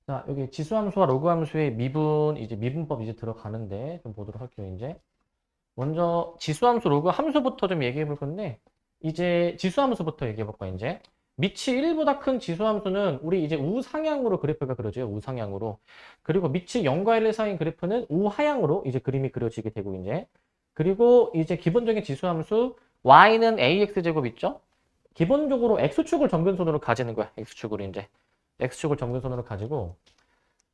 자, 여기 지수함수와 로그함수의 미분, 이제 미분법 이제 들어가는데 좀 보도록 할게요, 이제. 먼저 지수함수, 로그함수부터 좀 얘기해 볼 건데, 이제 지수함수부터 얘기해 볼까, 이제. 밑이 1보다 큰 지수함수는 우리 이제 우상향으로 그래프가 그려져요, 우상향으로. 그리고 밑이 0과 1의 사이인 그래프는 우하향으로 이제 그림이 그려지게 되고, 이제. 그리고 이제 기본적인 지수함수, y는 ax제곱 있죠? 기본적으로 x축을 점근선으로 가지는 거야, x축으로 이제. x축을 점근선으로 가지고,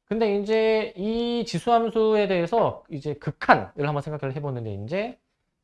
근데 이제 이 지수함수에 대해서 이제 극한을 한번 생각을 해보는데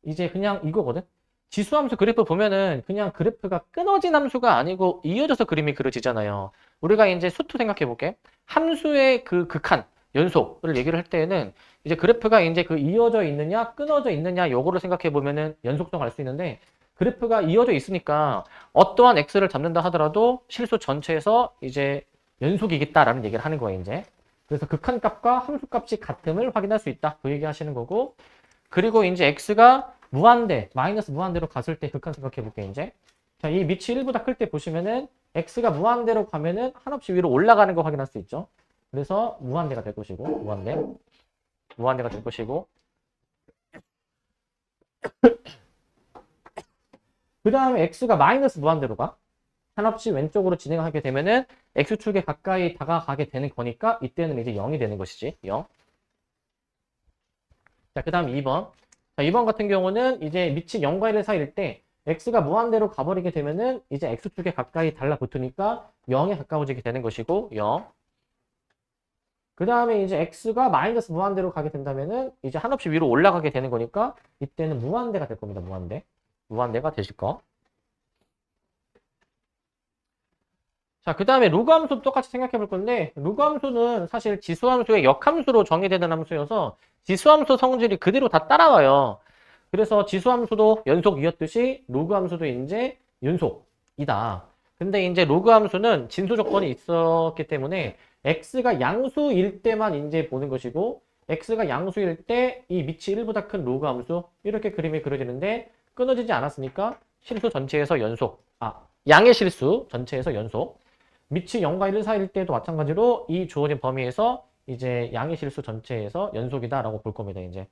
이제 그냥 이거거든. 지수함수 그래프 보면은 그냥 그래프가 끊어진 함수가 아니고 이어져서 그림이 그려지잖아요. 우리가 이제 수투 생각해 볼게. 함수의 그 극한, 연속을 얘기를 할 때에는 이제 그래프가 이제 그 이어져 있느냐, 끊어져 있느냐 요거를 생각해 보면은 연속성 알 수 있는데 그래프가 이어져 있으니까 어떠한 x를 잡는다 하더라도 실수 전체에서 이제 연속이겠다라는 얘기를 하는 거예요, 이제. 그래서 극한값과 함수값이 같음을 확인할 수 있다. 그 얘기 하시는 거고. 그리고 이제 x가 무한대, 마이너스 무한대로 갔을 때 극한 생각해 볼게요, 이제. 자, 이 밑이 1보다 클 때 보시면은 x가 무한대로 가면은 한없이 위로 올라가는 거 확인할 수 있죠. 그래서 무한대가 될 것이고, 무한대가 될 것이고. 그 다음에 x가 마이너스 무한대로 가. 한없이 왼쪽으로 진행하게 되면은 x축에 가까이 다가가게 되는 거니까 이때는 이제 0이 되는 것이지, 0. 자, 그 다음 2번. 자, 2번 같은 경우는 이제 밑이 0과 1의 사이일 때 x가 무한대로 가버리게 되면은 이제 x축에 가까이 달라붙으니까 0에 가까워지게 되는 것이고 0. 그 다음에 이제 x가 마이너스 무한대로 가게 된다면은 이제 한없이 위로 올라가게 되는 거니까 이때는 무한대가 될 겁니다. 무한대. 무한대가 되실 거. 자, 그 다음에 로그 함수 똑같이 생각해 볼 건데 로그 함수는 사실 지수함수의 역함수로 정의되는 함수여서 지수함수 성질이 그대로 다 따라와요. 그래서 지수함수도 연속이었듯이 로그 함수도 이제 연속이다. 근데 이제 로그 함수는 진수 조건이 있었기 때문에 x가 양수일 때만 이제 보는 것이고 x가 양수일 때 이 밑이 1보다 큰 로그 함수 이렇게 그림이 그려지는데 끊어지지 않았으니까 실수 전체에서 연속. 양의 실수 전체에서 연속. 밑이 0과 1 사이일 때도 마찬가지로 이 주어진 범위에서 이제 양의 실수 전체에서 연속이다라고 볼 겁니다, 이제.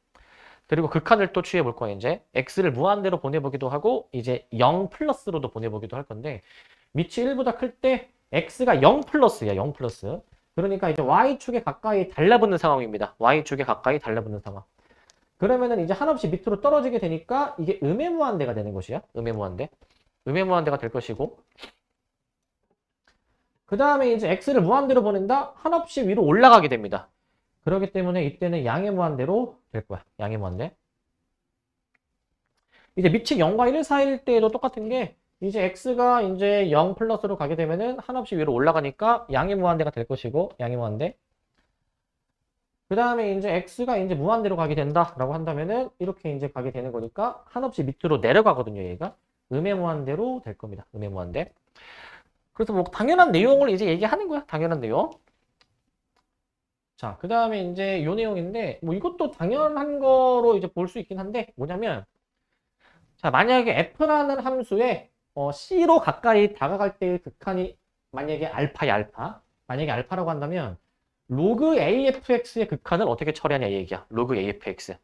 그리고 극한을 또 취해 볼 거예요, 이제. x를 무한대로 보내보기도 하고, 이제 0 플러스로도 보내보기도 할 건데, 밑이 1보다 클 때 x가 0 플러스야, 0 플러스. 그러니까 이제 y축에 가까이 달라붙는 상황입니다. y축에 가까이 달라붙는 상황. 그러면은 이제 한없이 밑으로 떨어지게 되니까 이게 음의 무한대가 되는 것이야. 음의 무한대. 음의 무한대가 될 것이고, 그 다음에 이제 x를 무한대로 보낸다? 한없이 위로 올라가게 됩니다. 그렇기 때문에 이때는 양의 무한대로 될 거야. 양의 무한대. 이제 밑이 0과 1 사이일 때에도 똑같은 게 이제 x가 이제 0 플러스로 가게 되면은 한없이 위로 올라가니까 양의 무한대가 될 것이고 양의 무한대. 그 다음에 이제 x가 이제 무한대로 가게 된다라고 한다면은 이렇게 이제 가게 되는 거니까 한없이 밑으로 내려가거든요, 얘가. 음의 무한대로 될 겁니다. 음의 무한대. 그래서 뭐 당연한 내용을 이제 얘기하는 거야. 당연한 내용. 자, 그 다음에 이제 요 내용인데, 뭐 이것도 당연한 거로 이제 볼 수 있긴 한데, 뭐냐면, 자, 만약에 f라는 함수에 c로 가까이 다가갈 때의 극한이 만약에 알파야, 알파. 만약에 알파라고 한다면, 로그 afx의 극한을 어떻게 처리하냐 이 얘기야. 로그 afx.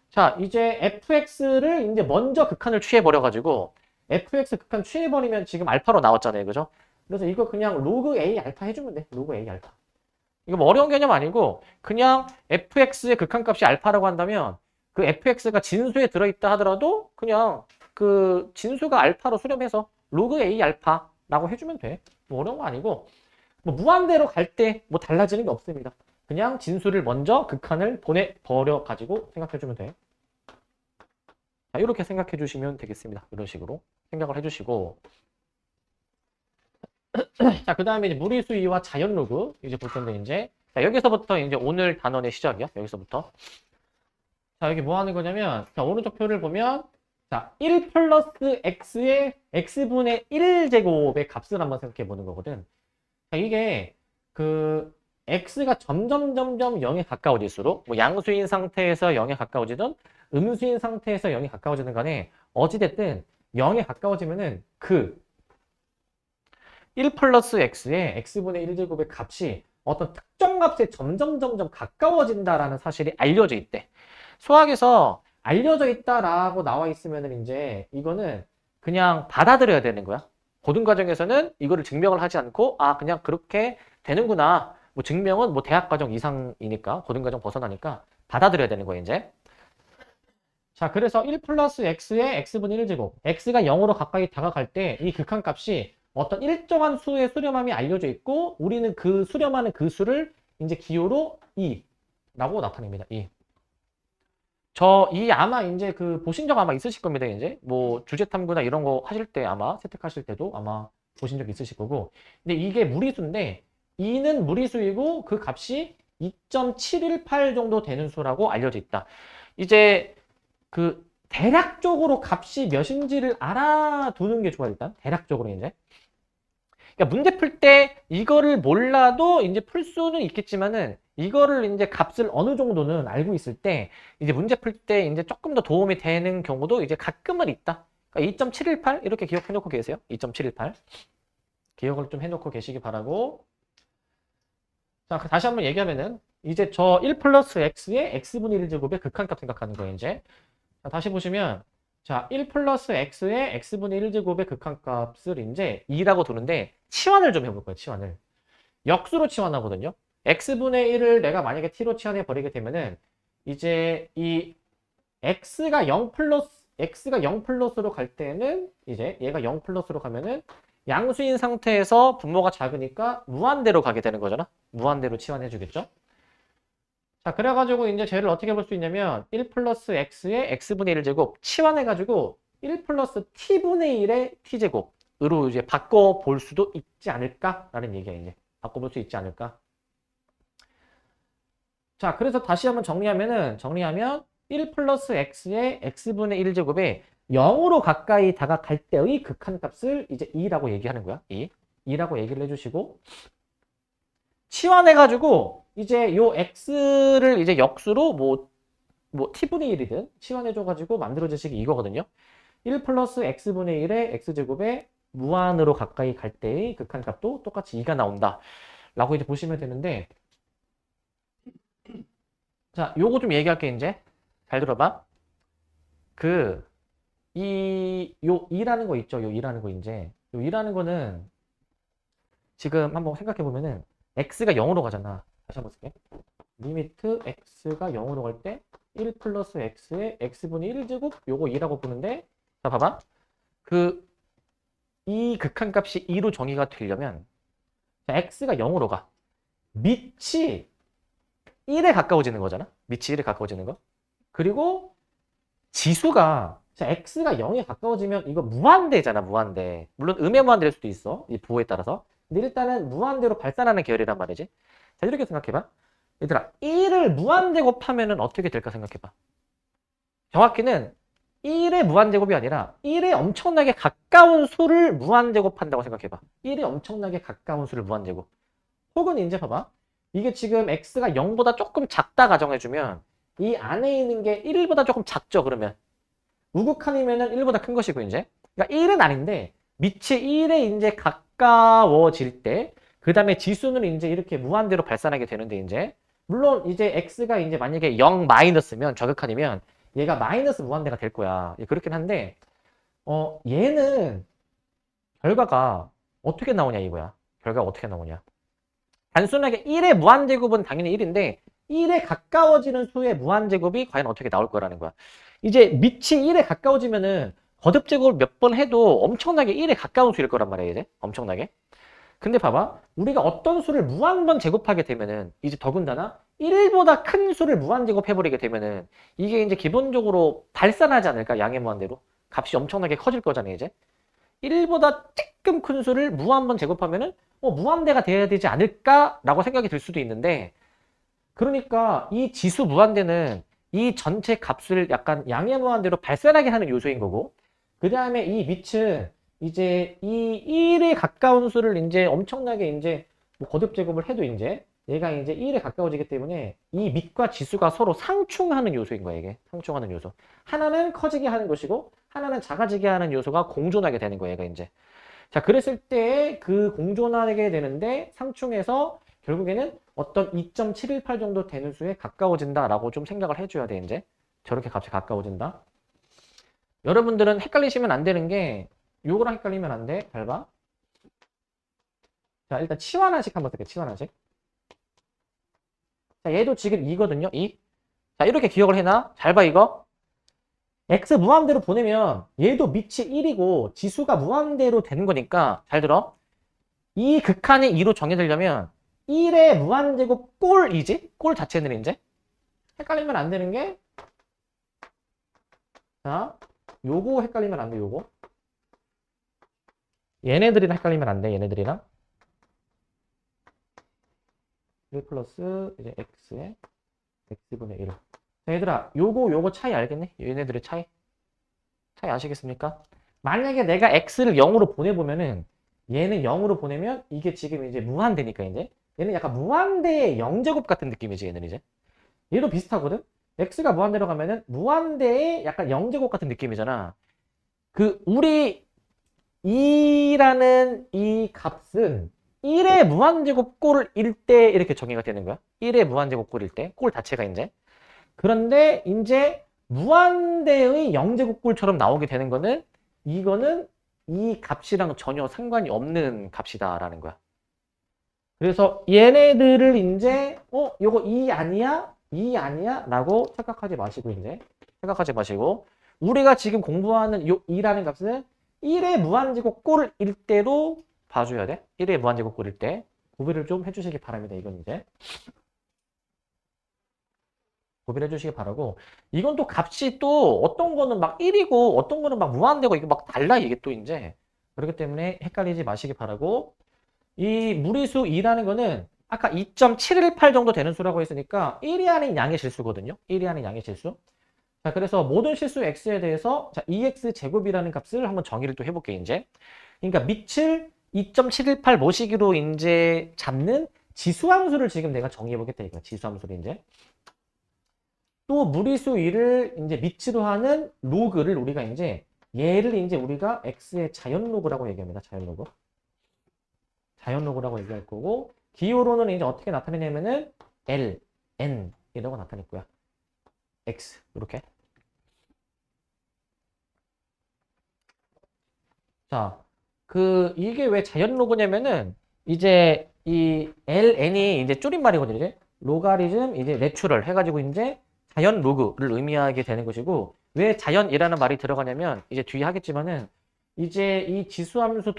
자, 이제 fx를 이제 먼저 극한을 취해버려가지고, fx 극한 취해버리면 지금 알파로 나왔잖아요. 그죠? 그래서 이거 그냥 로그 a 알파 해주면 돼. 로그 a 알파. 이거 뭐 어려운 개념 아니고 그냥 fx의 극한값이 알파라고 한다면 그 fx가 진수에 들어있다 하더라도 그냥 그 진수가 알파로 수렴해서 로그 a 알파라고 해주면 돼. 뭐 어려운 거 아니고 뭐 무한대로 갈 때 뭐 달라지는 게 없습니다. 그냥 진수를 먼저 극한을 보내버려 가지고 생각해주면 돼. 자, 이렇게 생각해 주시면 되겠습니다. 이런 식으로 생각을 해주시고 자, 그 다음에 이제 무리수 이와 자연 로그 이제 볼 건데 이제 자, 여기서부터 이제 오늘 단원의 시작이야. 여기서부터. 자, 여기 뭐 하는 거냐면 자, 오른쪽 표를 보면 자, 1 플러스 x의 x분의 1제곱의 값을 한번 생각해 보는 거거든. 자, 이게 그 x가 점점 0에 가까워질수록 뭐 양수인 상태에서 0에 가까워지든 음수인 상태에서 0에 가까워지는 간에 어찌됐든 0에 가까워지면은 그 1 플러스 x의 x분의 1제곱의 값이 어떤 특정 값에 점점 가까워진다라는 사실이 알려져 있대. 수학에서 알려져 있다라고 나와 있으면은 이제 이거는 그냥 받아들여야 되는 거야. 고등 과정에서는 이거를 증명을 하지 않고 아 그냥 그렇게 되는구나. 뭐 증명은 뭐 대학 과정 이상이니까 고등 과정 벗어나니까 받아들여야 되는 거야 이제. 자, 그래서 1 플러스 x의 x분의 1제곱. x가 0으로 가까이 다가갈 때 이 극한값이 어떤 일정한 수의 수렴함이 알려져 있고 우리는 그 수렴하는 그 수를 이제 기호로 2라고 나타냅니다. 2. 이 아마 이제 그 보신 적 아마 있으실 겁니다. 이제 뭐 주제 탐구나 이런 거 하실 때 아마 세택하실 때도 아마 보신 적 있으실 거고. 근데 이게 무리수인데 2는 무리수이고 그 값이 2.718 정도 되는 수라고 알려져 있다. 이제 그 대략적으로 값이 몇인지를 알아두는 게 좋아요. 일단 대략적으로 이제. 그러니까 문제 풀 때 이거를 몰라도 이제 풀 수는 있겠지만은 이거를 이제 값을 어느 정도는 알고 있을 때 이제 문제 풀 때 이제 조금 더 도움이 되는 경우도 이제 가끔은 있다. 그러니까 2.718 이렇게 기억해 놓고 계세요. 2.718 기억을 좀 해놓고 계시기 바라고. 자, 다시 한번 얘기하면은 이제 저 1 플러스 x의 x분의 1제곱의 극한값 생각하는 거예요. 이제 자, 다시 보시면 자, 1 플러스 x의 x분의 1제곱의 극한값을 이제 2라고 두는데 치환을 좀 해볼 거예요. 치환을. 역수로 치환하거든요. x분의 1을 내가 만약에 t로 치환해 버리게 되면은 이제 이 x가 0 플러스로 갈 때는 이제 얘가 0 플러스로 가면은 양수인 상태에서 분모가 작으니까 무한대로 가게 되는 거잖아. 무한대로 치환해 주겠죠. 자, 그래가지고 이제 쟤를 어떻게 볼 수 있냐면 1 플러스 x의 x분의 1제곱 치환해가지고 1 플러스 t분의 1의 t제곱으로 이제 바꿔볼 수도 있지 않을까라는 얘기야. 이제 바꿔볼 수 있지 않을까. 자, 그래서 다시 한번 정리하면 1 플러스 x의 x분의 1제곱에 0으로 가까이 다가갈 때의 극한값을 이제 2라고 얘기하는 거야. 2라고 얘기를 해주시고 치환해가지고 이제 요 x를 이제 역수로 뭐 t분의 1이든 치환해줘가지고 만들어지식이 이거거든요. 1 플러스 x분의 1의 x제곱에 무한으로 가까이 갈 때의 극한값도 똑같이 2가 나온다. 라고 이제 보시면 되는데 자, 요거 좀 얘기할게 이제. 잘 들어봐. 요 2라는 거 있죠. 요 2라는 거 이제. 요 2라는 거는 지금 한번 생각해 보면은 x가 0으로 가잖아. 다시 한번 쓸게. 리미트 x가 0으로 갈 때 1 플러스 x의 x분의 1제곱 요거 2라고 보는데 자 봐봐. 이 극한값이 2로 정의가 되려면 자, x가 0으로 가. 밑이 1에 가까워지는 거잖아. 밑이 1에 가까워지는 거. 그리고 지수가 자, x가 0에 가까워지면 이거 무한대잖아. 무한대. 물론 음의 무한대일 수도 있어. 이 부호에 따라서. 근데 일단은 무한대로 발산하는 계열이란 말이지. 자, 이렇게 생각해봐. 얘들아, 1을 무한제곱하면은 어떻게 될까 생각해봐. 정확히는 1의 무한제곱이 아니라 1에 엄청나게 가까운 수를 무한제곱한다고 생각해봐. 1에 엄청나게 가까운 수를 무한제곱. 혹은 이제 봐봐. 이게 지금 x가 0보다 조금 작다 가정해주면 이 안에 있는 게 1보다 조금 작죠, 그러면. 우극한이면은 1보다 큰 것이고, 이제. 그러니까 1은 아닌데, 밑이 1에 이제 가까워질 때, 그 다음에 지수는 이제 이렇게 무한대로 발산하게 되는데, 이제. 물론 이제 x가 이제 만약에 0 마이너스면, 저극한이면, 얘가 마이너스 무한대가 될 거야. 그렇긴 한데, 얘는 결과가 어떻게 나오냐, 이거야. 결과가 어떻게 나오냐. 단순하게 1의 무한제곱은 당연히 1인데, 1에 가까워지는 수의 무한제곱이 과연 어떻게 나올 거라는 거야. 이제 밑이 1에 가까워지면은 거듭제곱을 몇 번 해도 엄청나게 1에 가까운 수일 거란 말이야, 이제. 엄청나게. 근데 봐봐. 우리가 어떤 수를 무한번 제곱하게 되면은 이제 더군다나 1보다 큰 수를 무한제곱해버리게 되면은 이게 이제 기본적으로 발산하지 않을까? 양의 무한대로. 값이 엄청나게 커질 거잖아요, 이제. 1보다 조금 큰 수를 무한번 제곱하면은 무한대가 돼야 되지 않을까라고 생각이 들 수도 있는데 그러니까 이 지수 무한대는 이 전체 값을 약간 양의 무한대로 발산하게 하는 요소인 거고 그 다음에 이 밑은 이제 이 1에 가까운 수를 이제 엄청나게 이제 뭐 거듭 제곱을 해도 이제 얘가 이제 1에 가까워지기 때문에 이 밑과 지수가 서로 상충하는 요소인 거야, 이게. 상충하는 요소. 하나는 커지게 하는 것이고 하나는 작아지게 하는 요소가 공존하게 되는 거야, 얘가 이제. 자, 그랬을 때 그 공존하게 되는데 상충해서 결국에는 어떤 2.718 정도 되는 수에 가까워진다라고 좀 생각을 해줘야 돼, 이제. 저렇게 값이 가까워진다. 여러분들은 헷갈리시면 안 되는 게 요거랑 헷갈리면 안 돼. 잘 봐. 자, 일단 치환환식 한번 쓸게요. 치환환식. 자, 얘도 지금 2거든요. 2. 자, 이렇게 기억을 해놔. 잘 봐, 이거. x 무한대로 보내면 얘도 밑이 1이고 지수가 무한대로 되는 거니까 잘 들어. 이 극한의 2로 정해지려면 1의 무한제곱 꼴이지? 꼴 자체는 이제 헷갈리면 안 되는 게 자, 요거 헷갈리면 안 돼, 요거. 얘네들이랑 헷갈리면 안 돼, 얘네들이랑. 1 플러스 이제 x에 x분의 1. 자, 얘들아, 요거 차이 알겠네? 얘네들의 차이. 차이 아시겠습니까? 만약에 내가 x를 0으로 보내보면은 얘는 0으로 보내면 이게 지금 이제 무한대니까 이제 얘는 약간 무한대의 0제곱 같은 느낌이지 얘는 이제 얘도 비슷하거든? x가 무한대로 가면은 무한대의 약간 0제곱 같은 느낌이잖아. 그 우리 2라는 이 값은 1의 무한제곱 꼴을 일 때 이렇게 정의가 되는 거야. 1의 무한제곱 꼴일 때, 꼴 자체가 이제. 그런데 이제 무한대의 0제곱 꼴처럼 나오게 되는 거는 이거는 이 값이랑 전혀 상관이 없는 값이다라는 거야. 그래서 얘네들을 이제 요거 2 아니야? 2 아니야? 라고 착각하지 마시고 이제 생각하지 마시고 우리가 지금 공부하는 요 2라는 값은 1의 무한제곱 꼴을 일 때로 봐줘야 돼. 1의 무한제곱 꼴일 때 구별을 좀 해주시기 바랍니다. 이건 이제 구별해 주시기 바라고 이건 또 값이 또 어떤 거는 막 1이고 어떤 거는 막 무한대고 이게 막 달라 이게 또 이제 그렇기 때문에 헷갈리지 마시기 바라고 이 무리수 2라는 거는 아까 2.718 정도 되는 수라고 했으니까 1이 아닌 양의 실수거든요. 1이 아닌 양의 실수. 자, 그래서 모든 실수 x에 대해서 자, 2x 제곱이라는 값을 한번 정의를 또 해볼게요, 이제. 그러니까 밑을 2.718 모시기로 이제 잡는 지수함수를 지금 내가 정의해보겠다, 이거. 지수함수를 이제. 또 무리수 2를 이제 밑으로 하는 로그를 우리가 이제 얘를 이제 우리가 x의 자연 로그라고 얘기합니다. 자연 로그. 자연 로그라고 얘기할 거고 기호로는 이제 어떻게 나타내냐면은 L, N 이라고 나타낼 거야. X 이렇게. 자, 이게 왜 자연 로그냐면은 이제 이 LN이 이제 줄임말이거든요. 이제 로가리즘 이제 내추럴 해가지고 이제 자연 로그를 의미하게 되는 것이고 왜 자연이라는 말이 들어가냐면 이제 뒤에 하겠지만은 이제 이 지수함수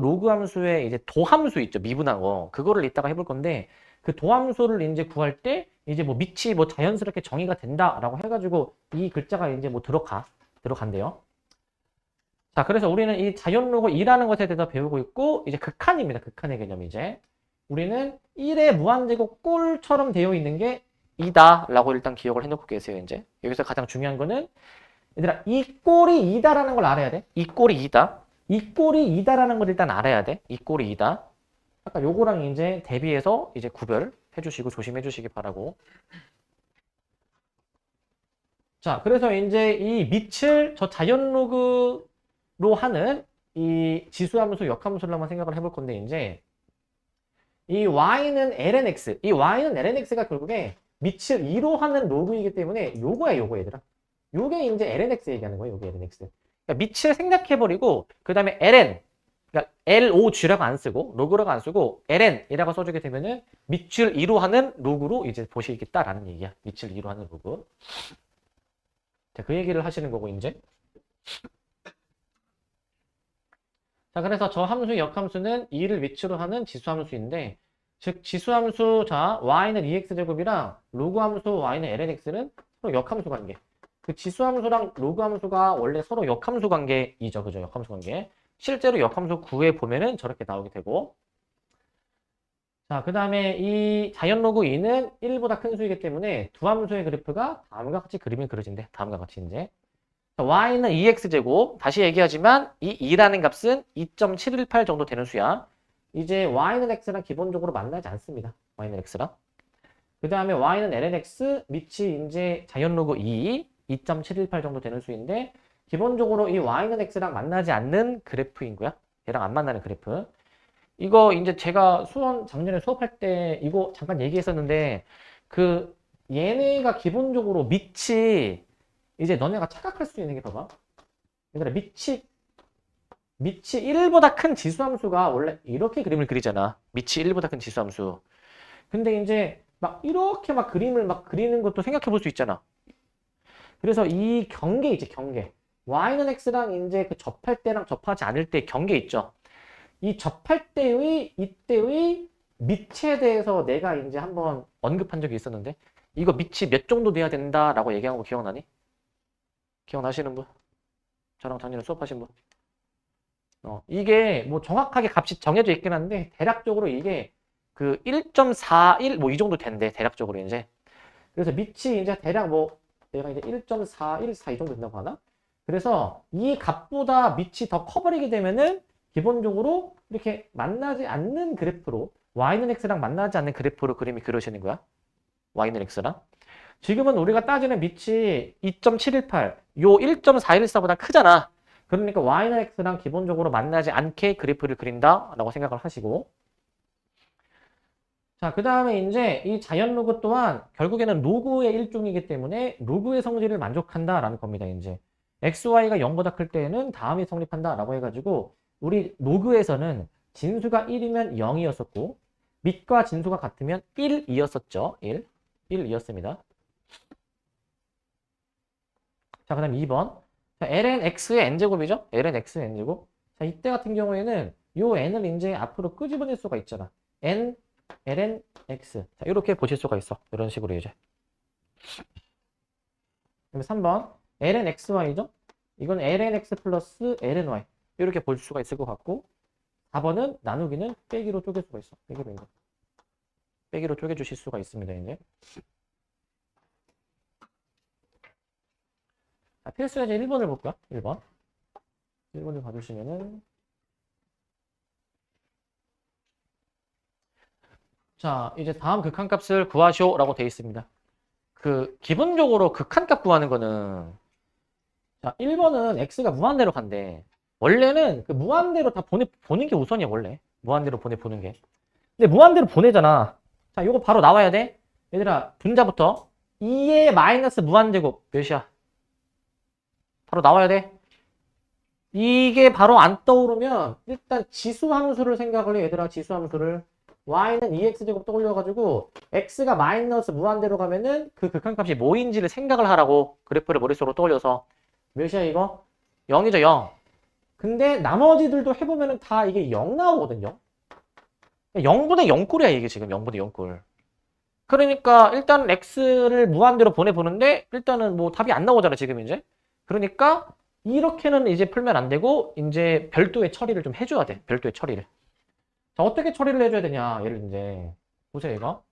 로그함수의 이제 도함수 있죠. 미분한 거. 그거를 이따가 해볼 건데 그 도함수를 이제 구할 때 이제 뭐 밑이 뭐 자연스럽게 정의가 된다라고 해가지고 이 글자가 이제 뭐 들어간대요. 자, 그래서 우리는 이 자연 로그 2라는 것에 대해서 배우고 있고 이제 극한입니다. 극한의 개념 이제. 우리는 1의 무한제곱 꼴처럼 되어 있는 게 2다라고 일단 기억을 해놓고 계세요. 이제 여기서 가장 중요한 거는 얘들아 이 꼴이 2다라는 걸 알아야 돼. 이 꼴이 2다. 이 꼴이 2다라는 걸 일단 알아야 돼. 이 꼴이 2다. 아까 요거랑 이제 대비해서 이제 구별해 주시고 조심해 주시기 바라고. 자, 그래서 이제 이 밑을 저 자연 로그로 하는 이 지수함수 역함수를 한번 생각을 해볼 건데 이제 이 y는 lnx, 이 y는 lnx가 결국에 밑을 2로 하는 로그이기 때문에 요거야 요거 얘들아. 요게 이제 lnx 얘기하는 거예요. 요게 lnx. 그러니까 밑을 생략해버리고 그 다음에 ln, 그러니까 log라고 안 쓰고 로그라고 안 쓰고 ln이라고 써주게 되면은 밑을 2로 하는 로그로 이제 보시겠다라는 얘기야. 밑을 2로 하는 로그. 자, 그 얘기를 하시는 거고 이제. 자, 그래서 저 함수 역함수는 2를 밑으로 하는 지수함수인데 즉 지수함수 자 y는 2x제곱이랑 로그함수 y는 lnx는 서로 역함수 관계. 그 지수함수랑 로그함수가 원래 서로 역함수 관계이죠. 그죠? 역함수 관계. 실제로 역함수 구해 보면은 저렇게 나오게 되고 자, 그 다음에 이 자연 로그 2는 1보다 큰 수이기 때문에 두 함수의 그래프가 다음과 같이 그림이 그려진대. 다음과 같이 이제 y는 2x제곱 다시 얘기하지만 이 2라는 값은 2.718 정도 되는 수야. 이제 y는 x랑 기본적으로 만나지 않습니다. y는 x랑. 그 다음에 y는 lnx 밑이 이제 자연 로그 2.718 정도 되는 수인데 기본적으로 이 y는 x랑 만나지 않는 그래프인 거야. 얘랑 안 만나는 그래프. 이거 이제 제가 작년에 수업할 때 이거 잠깐 얘기했었는데, 그, 얘네가 기본적으로 밑이, 이제 너네가 착각할 수 있는 게 봐봐. 얘들아, 밑이 1보다 큰 지수함수가 원래 이렇게 그림을 그리잖아. 밑이 1보다 큰 지수함수. 근데 이제 막 이렇게 막 그림을 막 그리는 것도 생각해 볼 수 있잖아. 그래서 이 경계 있지, 경계. y는 x랑 이제 그 접할 때랑 접하지 않을 때 경계 있죠. 이 접할 때의 이때의 밑에 대해서 내가 이제 한번 언급한 적이 있었는데, 이거 밑이 몇 정도 돼야 된다라고 얘기한 거 기억나니? 기억나시는 분? 저랑 작년에 수업하신 분? 이게 뭐 정확하게 값이 정해져 있긴 한데, 대략적으로 이게 그 1.41 뭐 이 정도 된대, 대략적으로 이제. 그래서 밑이 이제 대략 뭐 내가 이제 1.414 이 정도 된다고 하나? 그래서 이 값보다 밑이 더 커버리게 되면은 기본적으로 이렇게 만나지 않는 그래프로, y는 x랑 만나지 않는 그래프로 그림이 그려지는 거야. y는 x랑. 지금은 우리가 따지는 밑이 2.718, 요 1.414보다 크잖아. 그러니까 y는 x랑 기본적으로 만나지 않게 그래프를 그린다라고 생각을 하시고. 자, 그 다음에 이제 이 자연 로그 또한 결국에는 로그의 일종이기 때문에 로그의 성질을 만족한다라는 겁니다. 이제 xy가 0보다 클 때에는 다음이 성립한다라고 해가지고, 우리 로그에서는 진수가 1이면 0이었었고 밑과 진수가 같으면 1이었었죠. 1이었습니다. 자, 그 다음 2번. 자, ln x의 n제곱이죠? ln x의 n제곱. 자, 이때 같은 경우에는 요 n을 이제 앞으로 끄집어낼 수가 있잖아. n ln x. 자, 이렇게 보실 수가 있어. 이런 식으로 이제. 그다음에 3번. ln xy죠? 이건 ln x 플러스 ln y. 이렇게 볼 수가 있을 것 같고, 4번은 나누기는 빼기로 쪼갤 수가 있어. 빼기로 쪼개주실 수가 있습니다, 이제. 자, 필수 예제 1번을 볼까요? 1번. 1번을 봐주시면은, 자, 이제 다음 극한값을 구하시오라고 되어 있습니다. 기본적으로 극한값 구하는 거는, 자, 1번은 x가 무한대로 간대. 원래는 그 무한대로 다 보는 게 우선이야, 원래. 무한대로 보는 게. 근데 무한대로 보내잖아. 자, 요거 바로 나와야 돼. 얘들아, 분자부터 2의 마이너스 무한제곱 몇이야? 바로 나와야 돼. 이게 바로 안 떠오르면 일단 지수함수를 생각을 해, 얘들아. 지수함수를. y는 2x제곱 떠올려가지고 x가 마이너스 무한대로 가면은 그 극한값이 뭐인지를 생각을 하라고. 그래프를 머릿속으로 떠올려서. 몇이야 이거? 0이죠, 0. 근데 나머지들도 해보면은 다 이게 0 나오거든요. 0분의 0꼴이야 이게 지금. 0분의 0꼴. 그러니까 일단 x를 무한대로 보내보는데 일단은 뭐 답이 안 나오잖아 지금 이제. 그러니까 이렇게는 이제 풀면 안 되고 이제 별도의 처리를 좀 해줘야 돼. 별도의 처리를. 자, 어떻게 처리를 해줘야 되냐. 얘를 이제 보세요 이거.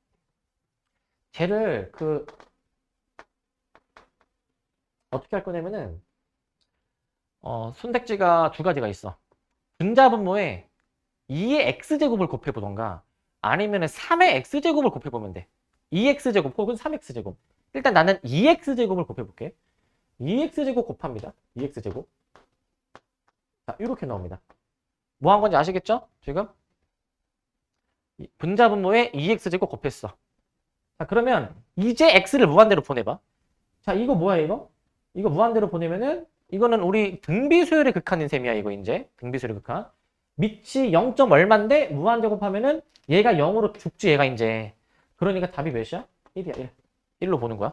쟤를 어떻게 할 거냐면은 선택지가 두 가지가 있어. 분자분모에 2의 x제곱을 곱해보던가 아니면 3의 x제곱을 곱해보면 돼. 2x제곱 혹은 3x제곱. 일단 나는 2x제곱을 곱해볼게. 2x제곱 곱합니다. 2x제곱. 자, 이렇게 나옵니다. 뭐 한 건지 아시겠죠? 지금? 분자분모에 2x제곱 곱했어. 자, 그러면 이제 x를 무한대로 보내봐. 자, 이거 뭐야 이거? 이거 무한대로 보내면은 이거는 우리 등비수열의 극한인 셈이야 이거 이제. 등비수열의 극한. 밑이 0. 얼마인데 무한제곱하면은 얘가 0으로 죽지 얘가 이제. 그러니까 답이 몇이야? 1이야 1. 1로 보는 거야.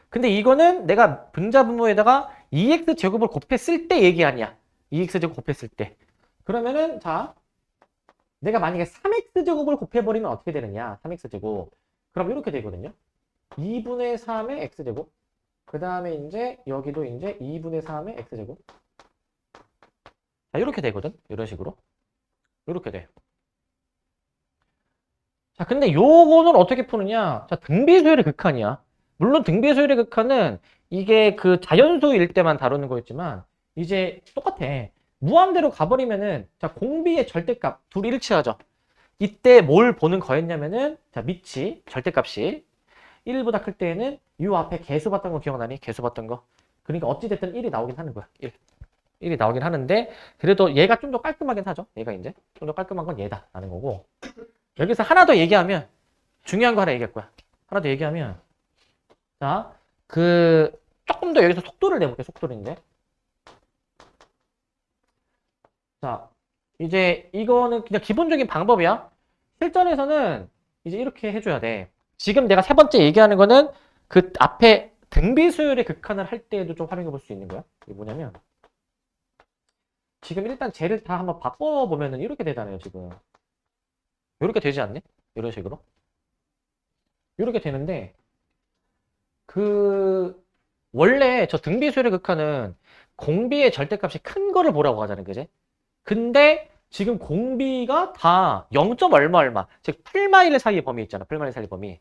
근데 이거는 내가 분자분모에다가 2x제곱을 곱했을 때 얘기 아니야. 2x제곱 곱했을 때. 그러면은 자, 내가 만약에 3x제곱을 곱해버리면 어떻게 되느냐. 3x제곱. 그럼 이렇게 되거든요. 2분의 3의 x제곱. 그 다음에 이제 여기도 이제 2분의 3의 x제곱. 자, 이렇게 되거든. 이런 식으로. 이렇게 돼. 자, 근데 요거는 어떻게 푸느냐. 자, 등비수열의 극한이야. 물론 등비수열의 극한은 이게 그 자연수일 때만 다루는 거였지만 이제 똑같아. 무한대로 가버리면은 자, 공비의 절대값 둘이 일치하죠. 이때 뭘 보는 거였냐면은 자, 밑이 절대값이 1보다 클 때에는 요 앞에 개수 봤던 거 기억나니? 개수 봤던 거. 그러니까 어찌됐든 1이 나오긴 하는 거야. 1. 1이 나오긴 하는데 그래도 얘가 좀 더 깔끔하긴 하죠. 얘가 이제 좀 더 깔끔한 건 얘다라는 거고. 여기서 하나 더 얘기하면 중요한 거 하나 얘기할 거야. 하나 더 얘기하면 자, 조금 더 여기서 속도를 내볼게. 속도를 이제. 자, 이제 이거는 그냥 기본적인 방법이야. 실전에서는 이제 이렇게 해줘야 돼. 지금 내가 세 번째 얘기하는 거는 그 앞에 등비수열의 극한을 할 때에도 좀 활용해 볼 수 있는 거야. 이게 뭐냐면 지금 일단 쟤를 다 한번 바꿔보면은 이렇게 되잖아요, 지금. 이렇게 되지 않니? 이런 식으로. 이렇게 되는데 원래 저 등비수열의 극한은 공비의 절대값이 큰 거를 보라고 하잖아요, 그지? 근데 지금 공비가 다 0. 얼마 얼마, 즉 풀마일 사이의 범위 있잖아. 풀마일 사이의 범위.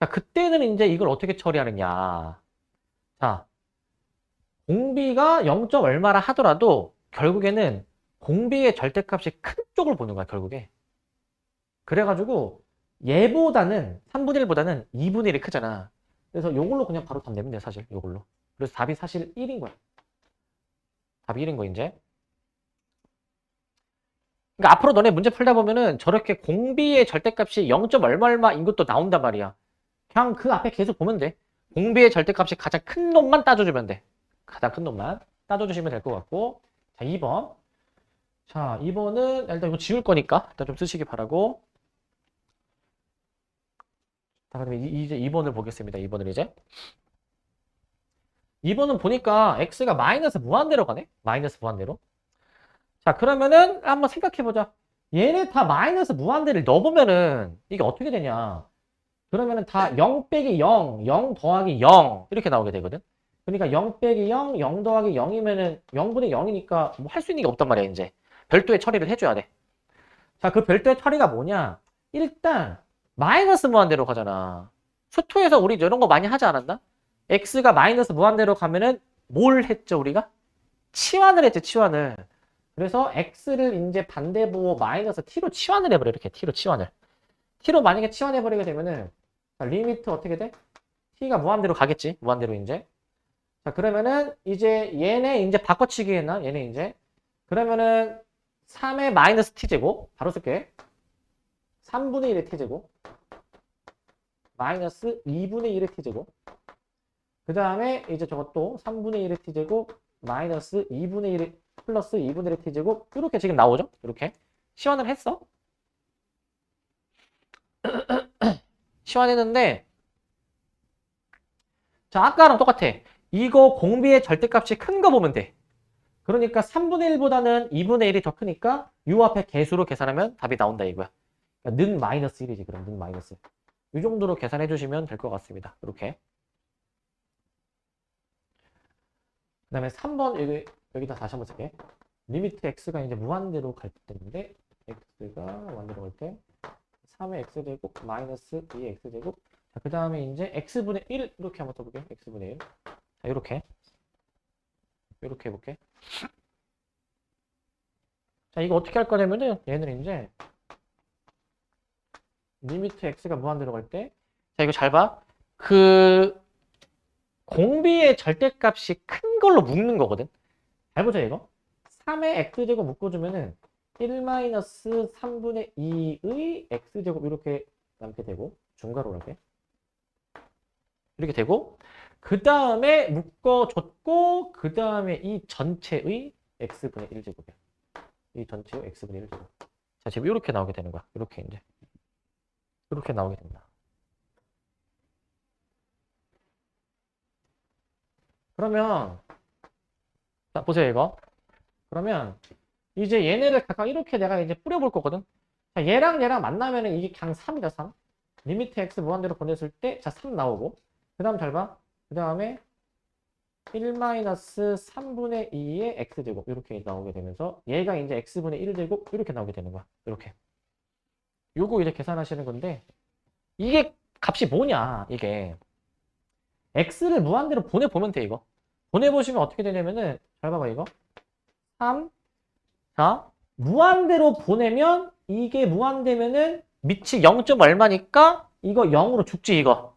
자, 그때는 이제 이걸 어떻게 처리하느냐. 자, 공비가 0. 얼마라 하더라도 결국에는 공비의 절대값이 큰 쪽을 보는 거야, 결국에. 그래가지고 얘보다는 3분의 1보다는 2분의 1이 크잖아. 그래서 요걸로 그냥 바로 답 내면 돼, 사실. 요걸로. 그래서 답이 사실 1인 거야. 답이 1인 거 이제. 그러니까 앞으로 너네 문제 풀다 보면은 저렇게 공비의 절대값이 0. 얼마 얼마인 것도 나온단 말이야. 그냥 그 앞에 계속 보면 돼. 공비의 절대값이 가장 큰 놈만 따져주면 돼. 가장 큰 놈만 따져주시면 될 것 같고. 자, 2번. 자, 2번은 일단 이거 지울 거니까 일단 좀 쓰시기 바라고. 자, 그러면 이제 2번을 보겠습니다. 2번을 이제. 2번은 보니까 x가 마이너스 무한대로 가네? 마이너스 무한대로. 자, 그러면은 한번 생각해보자. 얘네 다 마이너스 무한대를 넣어보면은 이게 어떻게 되냐. 그러면은 다 0 빼기 0, 0 더하기 0 이렇게 나오게 되거든. 그러니까 0 빼기 0, 0 더하기 0이면은 0분의 0이니까 뭐 할 수 있는 게 없단 말이야, 이제. 별도의 처리를 해줘야 돼. 자, 그 별도의 처리가 뭐냐? 일단 마이너스 무한대로 가잖아. 수토에서 우리 이런 거 많이 하지 않았나? x가 마이너스 무한대로 가면은 뭘 했죠, 우리가? 치환을 했죠, 치환을. 그래서 x를 이제 반대보 마이너스 t로 치환을 해버려, 이렇게 t로 치환을. t로 만약에 치환해버리게 되면은 자, 리미트 어떻게 돼? t가 무한대로 가겠지, 무한대로 이제. 자, 그러면은 이제 얘네 이제 바꿔치기 했나? 얘네 이제. 그러면은 3의 마이너스 t제곱 바로 쓸게. 3분의 1의 t제곱 마이너스 2분의 1의 t제곱. 그 다음에 이제 저것도 3분의 1의 t제곱 마이너스 2분의 1의 플러스 2분의 1의 t제곱 이렇게 지금 나오죠? 이렇게 시환을 했어. 시환했는데 자, 아까랑 똑같아. 이거 공비의 절대값이 큰 거 보면 돼. 그러니까 3분의 1보다는 2분의 1이 더 크니까 요 앞에 개수로 계산하면 답이 나온다 이거야. 그러니까 는 마이너스 1이지 그럼 는 마이너스. 이 정도로 계산해 주시면 될 것 같습니다. 이렇게. 그 다음에 3번 여기다 다시 한번 쓸게. 리미트 x가 이제 무한대로 갈 때인데 x가 무한대로 갈 때 3의 x제곱 마이너스 2의 x제곱. 자, 그 다음에 이제 x분의 1 이렇게 한번 써볼게요. x분의 1. 자, 이렇게 해볼게. 자, 이거 어떻게 할 거냐면은 얘는 이제 리미트 x가 무한대로 갈 때 자, 이거 잘 봐. 공비의 절대값이 큰 걸로 묶는 거거든. 잘 보자 이거. 3의 x제곱 묶어주면은 1-3분의 2의 x제곱 이렇게 남게 되고 중괄호 이렇게 되고 그 다음에 묶어줬고 그 다음에 이 전체의 x분의 1제곱이야. 이 전체의 x분의 1제곱. 자, 지금 이렇게 나오게 되는 거야. 이렇게 이제 이렇게 나오게 됩니다. 그러면 자, 보세요 이거. 그러면 이제 얘네를 각각 이렇게 내가 이제 뿌려볼 거거든. 자, 얘랑 만나면은 이게 그냥 3이다, 3. 리미트 x 무한대로 보냈을 때, 자, 3 나오고. 그 다음 잘 봐. 그 다음에 1-3분의 2의 x제곱. 이렇게 나오게 되면서 얘가 이제 x분의 1제곱. 이렇게 나오게 되는 거야. 이렇게. 요거 이제 계산하시는 건데, 이게 값이 뭐냐, 이게. x를 무한대로 보내보면 돼, 이거. 보내보시면 어떻게 되냐면은, 잘 봐봐, 이거. 3. 자, 무한대로 보내면 이게 무한대면은 밑이 0. 얼마니까 이거 0으로 죽지 이거.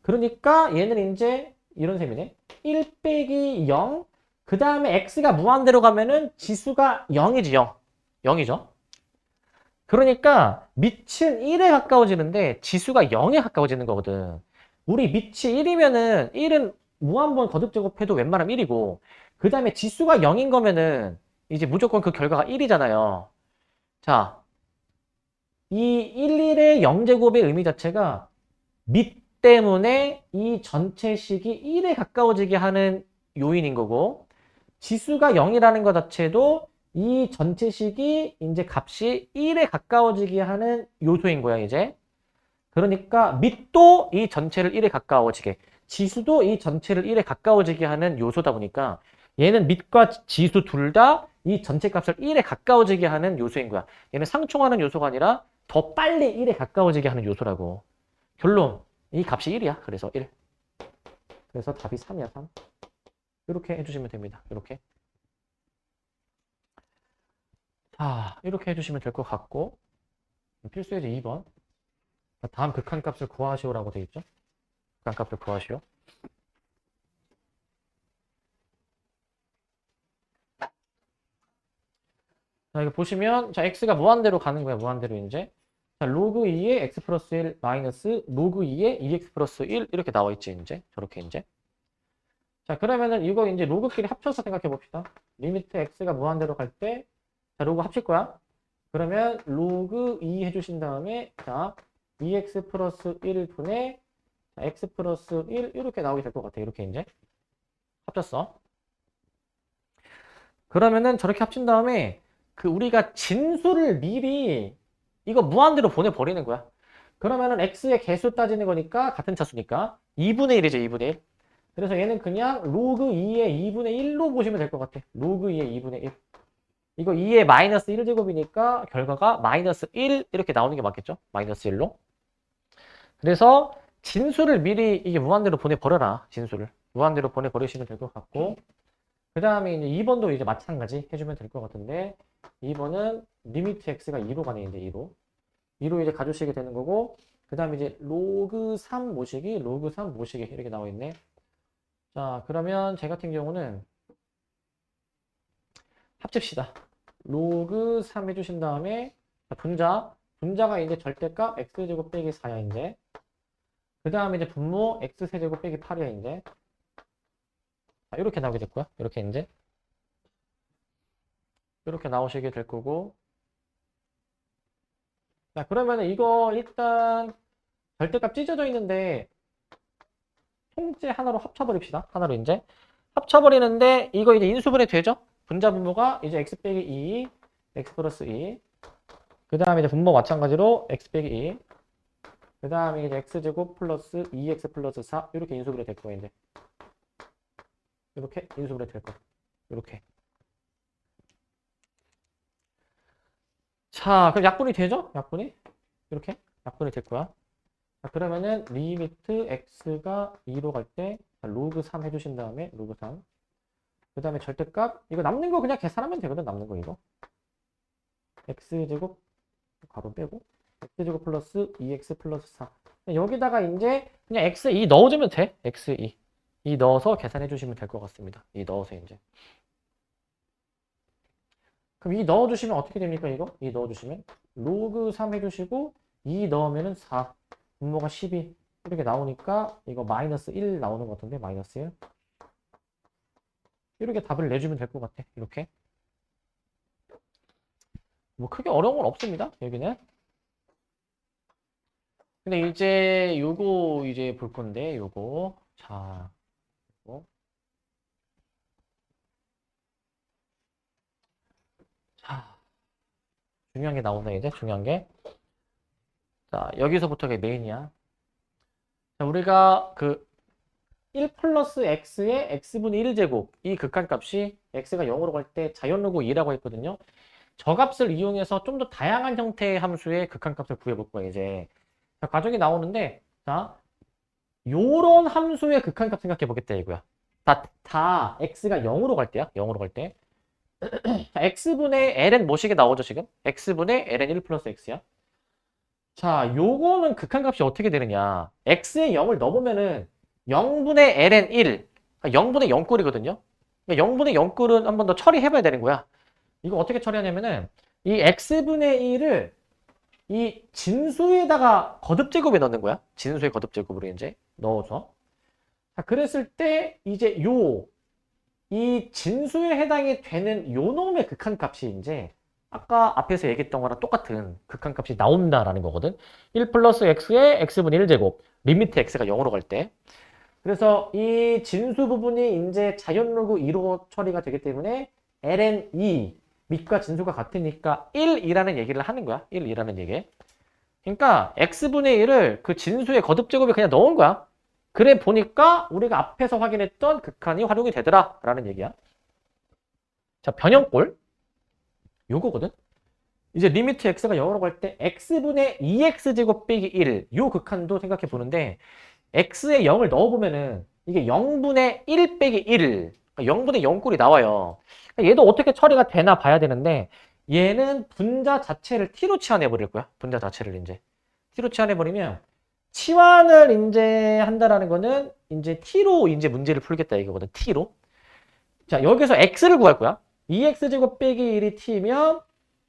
그러니까 얘는 이제 이런 셈이네. 1 빼기 0, 그 다음에 x가 무한대로 가면은 지수가 0이지, 0. 0이죠. 그러니까 밑은 1에 가까워지는데 지수가 0에 가까워지는 거거든. 우리 밑이 1이면은 1은 무한번 거듭제곱해도 웬만하면 1이고 그 다음에 지수가 0인 거면은 이제 무조건 그 결과가 1이잖아요. 자, 이 1, 1의 0제곱의 의미 자체가 밑 때문에 이 전체식이 1에 가까워지게 하는 요인인 거고 지수가 0이라는 것 자체도 이 전체식이 이제 값이 1에 가까워지게 하는 요소인 거야, 이제. 그러니까 밑도 이 전체를 1에 가까워지게, 지수도 이 전체를 1에 가까워지게 하는 요소다 보니까 얘는 밑과 지수 둘 다 이 전체 값을 1에 가까워지게 하는 요소인 거야. 얘는 상충하는 요소가 아니라 더 빨리 1에 가까워지게 하는 요소라고. 결론, 이 값이 1이야. 그래서 1. 그래서 답이 3이야, 3. 이렇게 해주시면 됩니다. 이렇게. 자, 이렇게 해주시면 될 것 같고 필수예제 2번. 다음 극한값을 구하시오라고 되어 있죠. 극한값을 구하시오. 자, 이거 보시면 자 x가 무한대로 가는 거야. 무한대로 이제. 자, 로그 2의 x 플러스 1 마이너스 로그 2의 2x 플러스 1 이렇게 나와 있지 이제. 저렇게 이제. 자, 그러면은 이거 이제 로그끼리 합쳐서 생각해 봅시다. 리미트 x가 무한대로 갈 때 자, 로그 합칠 거야. 그러면 로그 2 해주신 다음에 자 2x 플러스 1분의 x 플러스 1 이렇게 나오게 될 것 같아. 이렇게 이제 합쳤어. 그러면은 저렇게 합친 다음에 그 우리가 진수를 미리 이거 무한대로 보내버리는 거야. 그러면은 x의 개수 따지는 거니까 같은 차수니까 2분의 1이죠. 2분의 1. 그래서 얘는 그냥 로그 2의 2분의 1로 보시면 될 것 같아. 로그 2의 2분의 1. 이거 2의 마이너스 1제곱이니까 결과가 마이너스 1 이렇게 나오는 게 맞겠죠? 마이너스 1로. 그래서 진수를 미리 이게 무한대로 보내버려라. 진수를. 무한대로 보내버리시면 될 것 같고 그 다음에 이제 2번도 이제 마찬가지 해주면 될 것 같은데 2번은 리미트 x가 2로 가네. 이제 2로. 2로 이제 가주시게 되는 거고 그 다음에 이제 로그 3 모시기 로그 3 모시기 이렇게 나와 있네. 자, 그러면 제 같은 경우는 합칩시다. 로그 3 해주신 다음에 분자가 이제 절대값 x제곱 빼기 4야 이제. 그 다음에 이제 분모 x세제곱 빼기 8이야 이제. 자, 이렇게 나오게 됐고요. 이렇게 이제 이렇게 나오시게 될 거고. 자, 그러면은 이거 일단 절대값 찢어져 있는데 통째 하나로 합쳐버립시다. 하나로 이제 합쳐버리는데 이거 이제 인수분해 되죠? 분자 분모가 이제 x 빼기 2, x 플러스 2. 그 다음에 이제 분모 마찬가지로 x 빼기 2. 그 다음에 이제 x제곱 플러스 2x 플러스 4 이렇게 인수분해 될 거예요. 이제 이렇게 인수분해 될 거. 이렇게. 자, 그럼 약분이 되죠? 약분이 이렇게 약분이 될 거야. 자, 그러면은 리미트 x가 2로 갈 때 로그 3 해주신 다음에 로그 3. 그 다음에 절대값 이거 남는 거 그냥 계산하면 되거든. 남는 거 이거 x제곱 가로 빼고 x제곱 플러스 2x 플러스 4 여기다가 이제 그냥 x2 넣어주면 돼. x2 이 넣어서 계산해 주시면 될 것 같습니다. 이 넣어서 이제 그럼 이 넣어주시면 어떻게 됩니까? 이거 이 넣어주시면 로그 3 해주시고 2 넣으면은 4 분모가 12 이렇게 나오니까 이거 마이너스 1 나오는 것 같은데 마이너스 1 이렇게 답을 내주면 될 것 같아. 이렇게 뭐 크게 어려운 건 없습니다. 여기는. 근데 이제 요거 이제 볼 건데 요거 자 요거. 자 중요한 게 나온다 이제 중요한 게 자 여기서부터가 메인이야. 자, 우리가 그 1 플러스 x의 x분의 1제곱 이 극한값이 x가 0으로 갈 때 자연로그 2라고 했거든요. 저 값을 이용해서 좀 더 다양한 형태의 함수의 극한값을 구해볼 거예요. 이제 자, 과정이 나오는데 자 요런 함수의 극한값 생각해 보겠다 이거야. 다 x가 0으로 갈 때야. 0으로 갈 때. 자, x분의 ln 뭐식이 나오죠 지금? x분의 ln 1 플러스 x야. 자, 요거는 극한값이 어떻게 되느냐. x에 0을 넣어보면은 0분의 ln 1, 0분의 0꼴이거든요. 그러니까 0분의 0꼴은 한 번 더 처리해봐야 되는 거야. 이거 어떻게 처리하냐면은 이 x분의 1을 이 진수에다가 거듭제곱에 넣는 거야. 진수의 거듭제곱으로 이제 넣어서. 자, 그랬을 때 이제 이 진수에 해당이 되는 요 놈의 극한값이 이제 아까 앞에서 얘기했던 거랑 똑같은 극한값이 나온다라는 거거든. 1 플러스 x의 x분의 1제곱 리미트 x가 0으로 갈 때. 그래서 이 진수 부분이 이제 자연로그 2로 처리가 되기 때문에 ln 2 밑과 진수가 같으니까 1이라는 얘기를 하는 거야. 1이라는 얘기. 그러니까 x분의 1을 그 진수의 거듭제곱에 그냥 넣은 거야. 그래 보니까 우리가 앞에서 확인했던 극한이 활용이 되더라 라는 얘기야. 자, 변형꼴 요거거든. 이제 리미트 x가 0으로 갈 때 x분의 2x제곱 빼기 1 요 극한도 생각해 보는데 x에 0을 넣어보면은 이게 0분의 1 빼기 1 0분의 0꼴이 나와요. 얘도 어떻게 처리가 되나 봐야 되는데 얘는 분자 자체를 t로 치환해 버릴 거야. 분자 자체를 이제 t로 치환해 버리면 치환을 이제 한다라는 거는 이제 t로 이제 문제를 풀겠다 이거거든. t로. 자, 여기서 x를 구할 거야. 2x제곱 빼기 1이 t면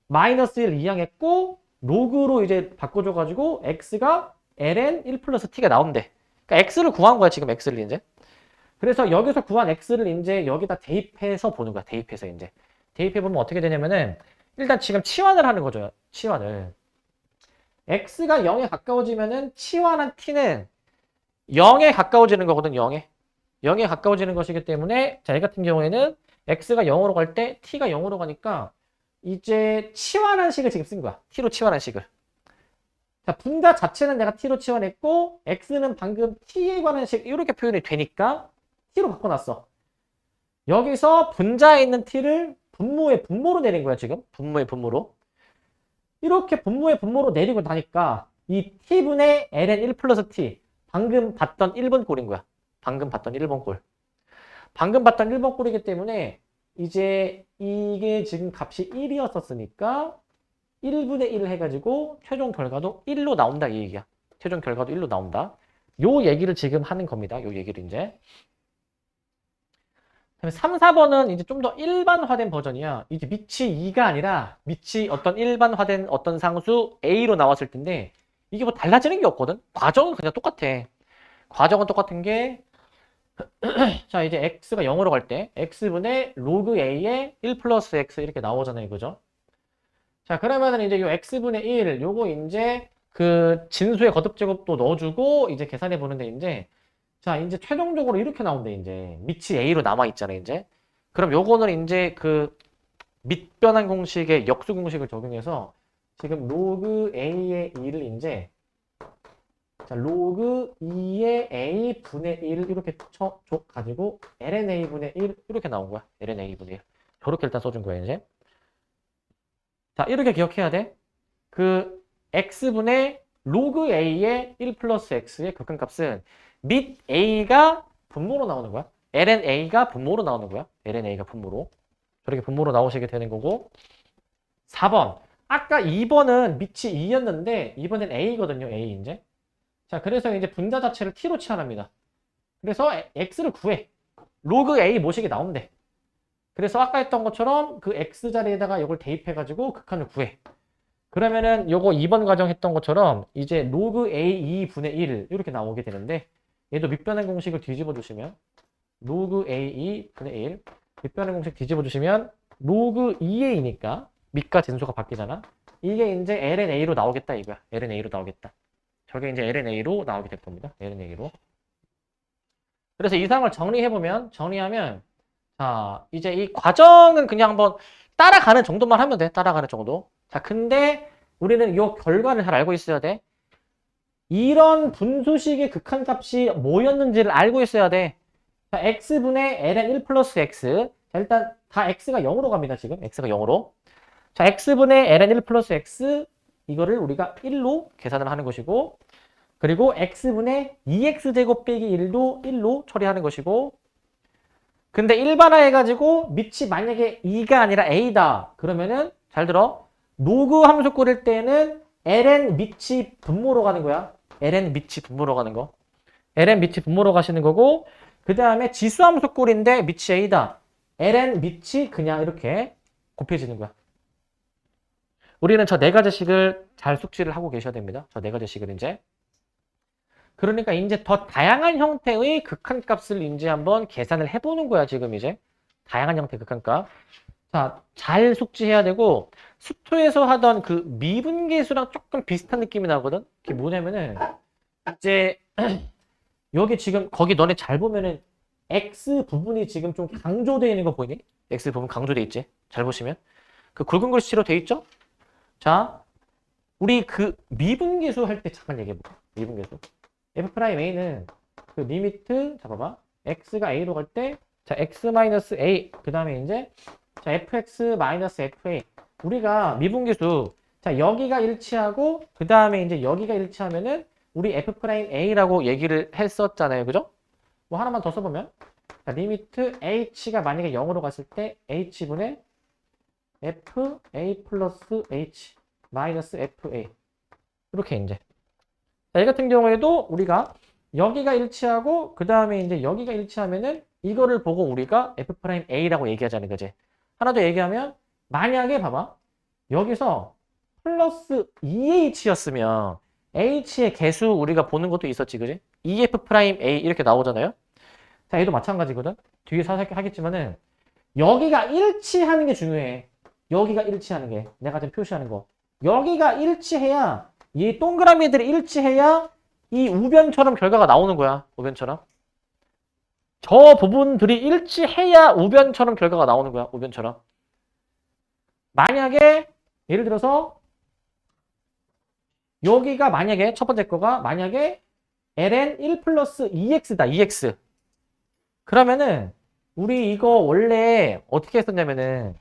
마이너스 1 이항했고 로그로 이제 바꿔줘 가지고 x가 ln 1 플러스 t가 나온대. 그러니까 x를 구한 거야, 지금 x를 이제. 그래서 여기서 구한 x를 이제 여기다 대입해서 보는 거야. 대입해서 이제. 대입해 보면 어떻게 되냐면은 일단 지금 치환을 하는 거죠. 치환을. x가 0에 가까워지면은 치환한 t는 0에 가까워지는 거거든. 0에 가까워지는 것이기 때문에 자, 이 같은 경우에는 x가 0으로 갈 때 t가 0으로 가니까 이제 치환한 식을 지금 쓴 거야. t로 치환한 식을. 자, 분자 자체는 내가 t로 치환했고 x는 방금 t에 관한 식 이렇게 표현이 되니까 t로 바꿔놨어. 여기서 분자에 있는 t를 분모의 분모로 내린 거야 지금. 분모의 분모로. 이렇게 분모의 분모로 내리고 나니까 이 t분의 ln 1 플러스 t 방금 봤던 1번 꼴인 거야. 방금 봤던 1번 꼴. 방금 봤던 1번 꼴이기 때문에 이제 이게 지금 값이 1이었었으니까 1분의 1 해가지고 최종 결과도 1로 나온다 이 얘기야. 최종 결과도 1로 나온다. 요 얘기를 지금 하는 겁니다. 요 얘기를 이제. 그다음에 3, 4번은 이제 좀 더 일반화된 버전이야. 이제 밑이 2가 아니라 밑이 어떤 일반화된 어떤 상수 A로 나왔을 텐데 이게 뭐 달라지는 게 없거든. 과정은 그냥 똑같아. 과정은 똑같은 게 자, 이제 x가 0으로 갈 때 x분의 로그 a의 1 플러스 x 이렇게 나오잖아요. 그죠? 자, 그러면은 이제 요 x분의 1 요거 이제 그 진수의 거듭제곱도 넣어주고 이제 계산해 보는데 이제 자, 이제 최종적으로 이렇게 나온대 이제 밑이 a로 남아 있잖아요. 이제 그럼 요거는 이제 그 밑변환 공식의 역수 공식을 적용해서 지금 로그 a의 2를 이제 자, 로그 2의 a 분의 1을 이렇게 가지고 ln a 분의 1 이렇게 나온 거야. ln a 분의 1. 저렇게 일단 써준 거야 이제. 자, 이렇게 기억해야 돼. 그 x분의 로그 a의 1 플러스 x의 극한값은 밑 a가 분모로 나오는 거야. ln a가 분모로 나오는 거야. ln a가 분모로. 저렇게 분모로 나오시게 되는 거고. 4번. 아까 2번은 밑이 2였는데 이번엔 a거든요. a 이제. 자, 그래서 이제 분자 자체를 t로 치환합니다. 그래서 x를 구해. 로그 a 모식이 나온대. 그래서 아까 했던 것처럼 그 x 자리에다가 이걸 대입해가지고 극한을 구해. 그러면은 요거 2번 과정 했던 것처럼 이제 로그 a 2분의 1 이렇게 나오게 되는데 얘도 밑변환 공식을 뒤집어 주시면 로그 a 2분의 1 밑변환 공식 뒤집어 주시면 로그 2a니까 밑과 진수가 바뀌잖아. 이게 이제 ln a로 나오겠다 이거야. ln a로 나오겠다. 저게 이제 ln a로 나오게 될 겁니다. ln a로. 그래서 이상을 정리해보면, 정리하면, 자, 이제 이 과정은 그냥 한번 따라가는 정도만 하면 돼. 따라가는 정도. 자, 근데 우리는 이 결과를 잘 알고 있어야 돼. 이런 분수식의 극한값이 뭐였는지를 알고 있어야 돼. 자, x분의 ln 1 플러스 x. 자, 일단 다 x가 0으로 갑니다. 지금 x가 0으로. 자, x분의 ln 1 플러스 x 이거를 우리가 1로 계산을 하는 것이고 그리고 x분의 2x제곱 빼기 1도 1로 처리하는 것이고 근데 일반화해가지고 밑이 만약에 2가 아니라 a다 그러면은 잘 들어 로그 함수 꾸릴 때는 ln 밑이 분모로 가는 거야. ln 밑이 분모로 가는 거. ln 밑이 분모로 가시는 거고 그 다음에 지수함수 꼴인데 밑이 a다. ln 밑이 그냥 이렇게 곱해지는 거야. 우리는 저 네 가지식을 잘 숙지를 하고 계셔야 됩니다. 저 네 가지식을 이제. 그러니까 이제 더 다양한 형태의 극한값을 이제 한번 계산을 해보는 거야, 지금 이제. 다양한 형태 극한값. 자, 잘 숙지해야 되고, 수토에서 하던 그 미분계수랑 조금 비슷한 느낌이 나거든? 그게 뭐냐면은, 이제, 여기 지금, 거기 너네 잘 보면은, X 부분이 지금 좀 강조되어 있는 거 보이니? X 부분 강조되어 있지? 잘 보시면. 그 굵은 글씨로 되어 있죠? 자, 우리 그 미분계수 할 때 잠깐 얘기해볼까? 미분계수. F'A는 그 리미트, 잡아봐. X가 A로 갈 때, 자, X-A, 그 다음에 이제, 자, fx-fa. 우리가 미분계수, 자, 여기가 일치하고, 그 다음에 이제 여기가 일치하면은, 우리 F'A라고 얘기를 했었잖아요. 그죠? 뭐 하나만 더 써보면, 자, 리미트 h가 만약에 0으로 갔을 때, h분의 fa 플러스 h 마이너스 fa. 이렇게 이제. 자, 이 같은 경우에도 우리가 여기가 일치하고, 그 다음에 이제 여기가 일치하면은, 이거를 보고 우리가 F'A라고 얘기하자는 거지. 하나 더 얘기하면 만약에 봐봐. 여기서 플러스 2h였으면 h의 개수 우리가 보는 것도 있었지. 그지? EF'A 이렇게 나오잖아요. 자, 얘도 마찬가지거든. 뒤에 살짝 하겠지만은 여기가 일치하는 게 중요해. 여기가 일치하는 게. 내가 지금 표시하는 거. 여기가 일치해야 이 동그라미들이 일치해야 이 우변처럼 결과가 나오는 거야. 우변처럼. 저 부분들이 일치해야 우변처럼 결과가 나오는 거야. 우변처럼. 만약에 예를 들어서 여기가 만약에 첫 번째 거가 만약에 ln 1 플러스 2x다. 2x. 그러면은 우리 이거 원래 어떻게 했었냐면은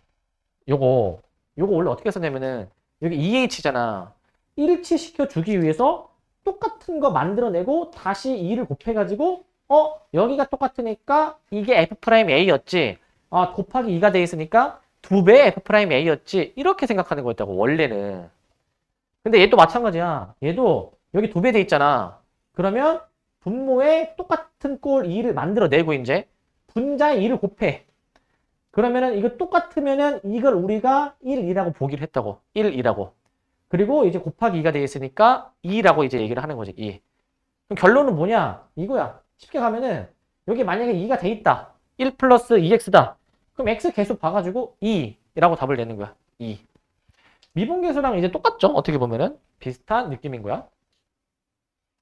요거 원래 어떻게 했었냐면은 여기 2h잖아. 일치시켜 주기 위해서 똑같은 거 만들어내고 다시 2를 곱해가지고 여기가 똑같으니까 이게 F'A였지. 아, 곱하기 2가 돼 있으니까 2배 F'A였지. 이렇게 생각하는 거였다고, 원래는. 근데 얘도 마찬가지야. 얘도 여기 2배 돼 있잖아. 그러면 분모에 똑같은 꼴 2를 만들어내고 이제 분자에 2를 곱해. 그러면은 이거 똑같으면은 이걸 우리가 1, 2라고 보기로 했다고. 1, 2라고. 그리고 이제 곱하기 2가 돼 있으니까 2라고 이제 얘기를 하는 거지. 2. 그럼 결론은 뭐냐? 이거야. 쉽게 가면은 여기 만약에 2가 돼 있다. 1 플러스 2x다. 그럼 x 계수 봐가지고 2라고 답을 내는 거야. 2. 미분계수랑 이제 똑같죠? 어떻게 보면은 비슷한 느낌인 거야.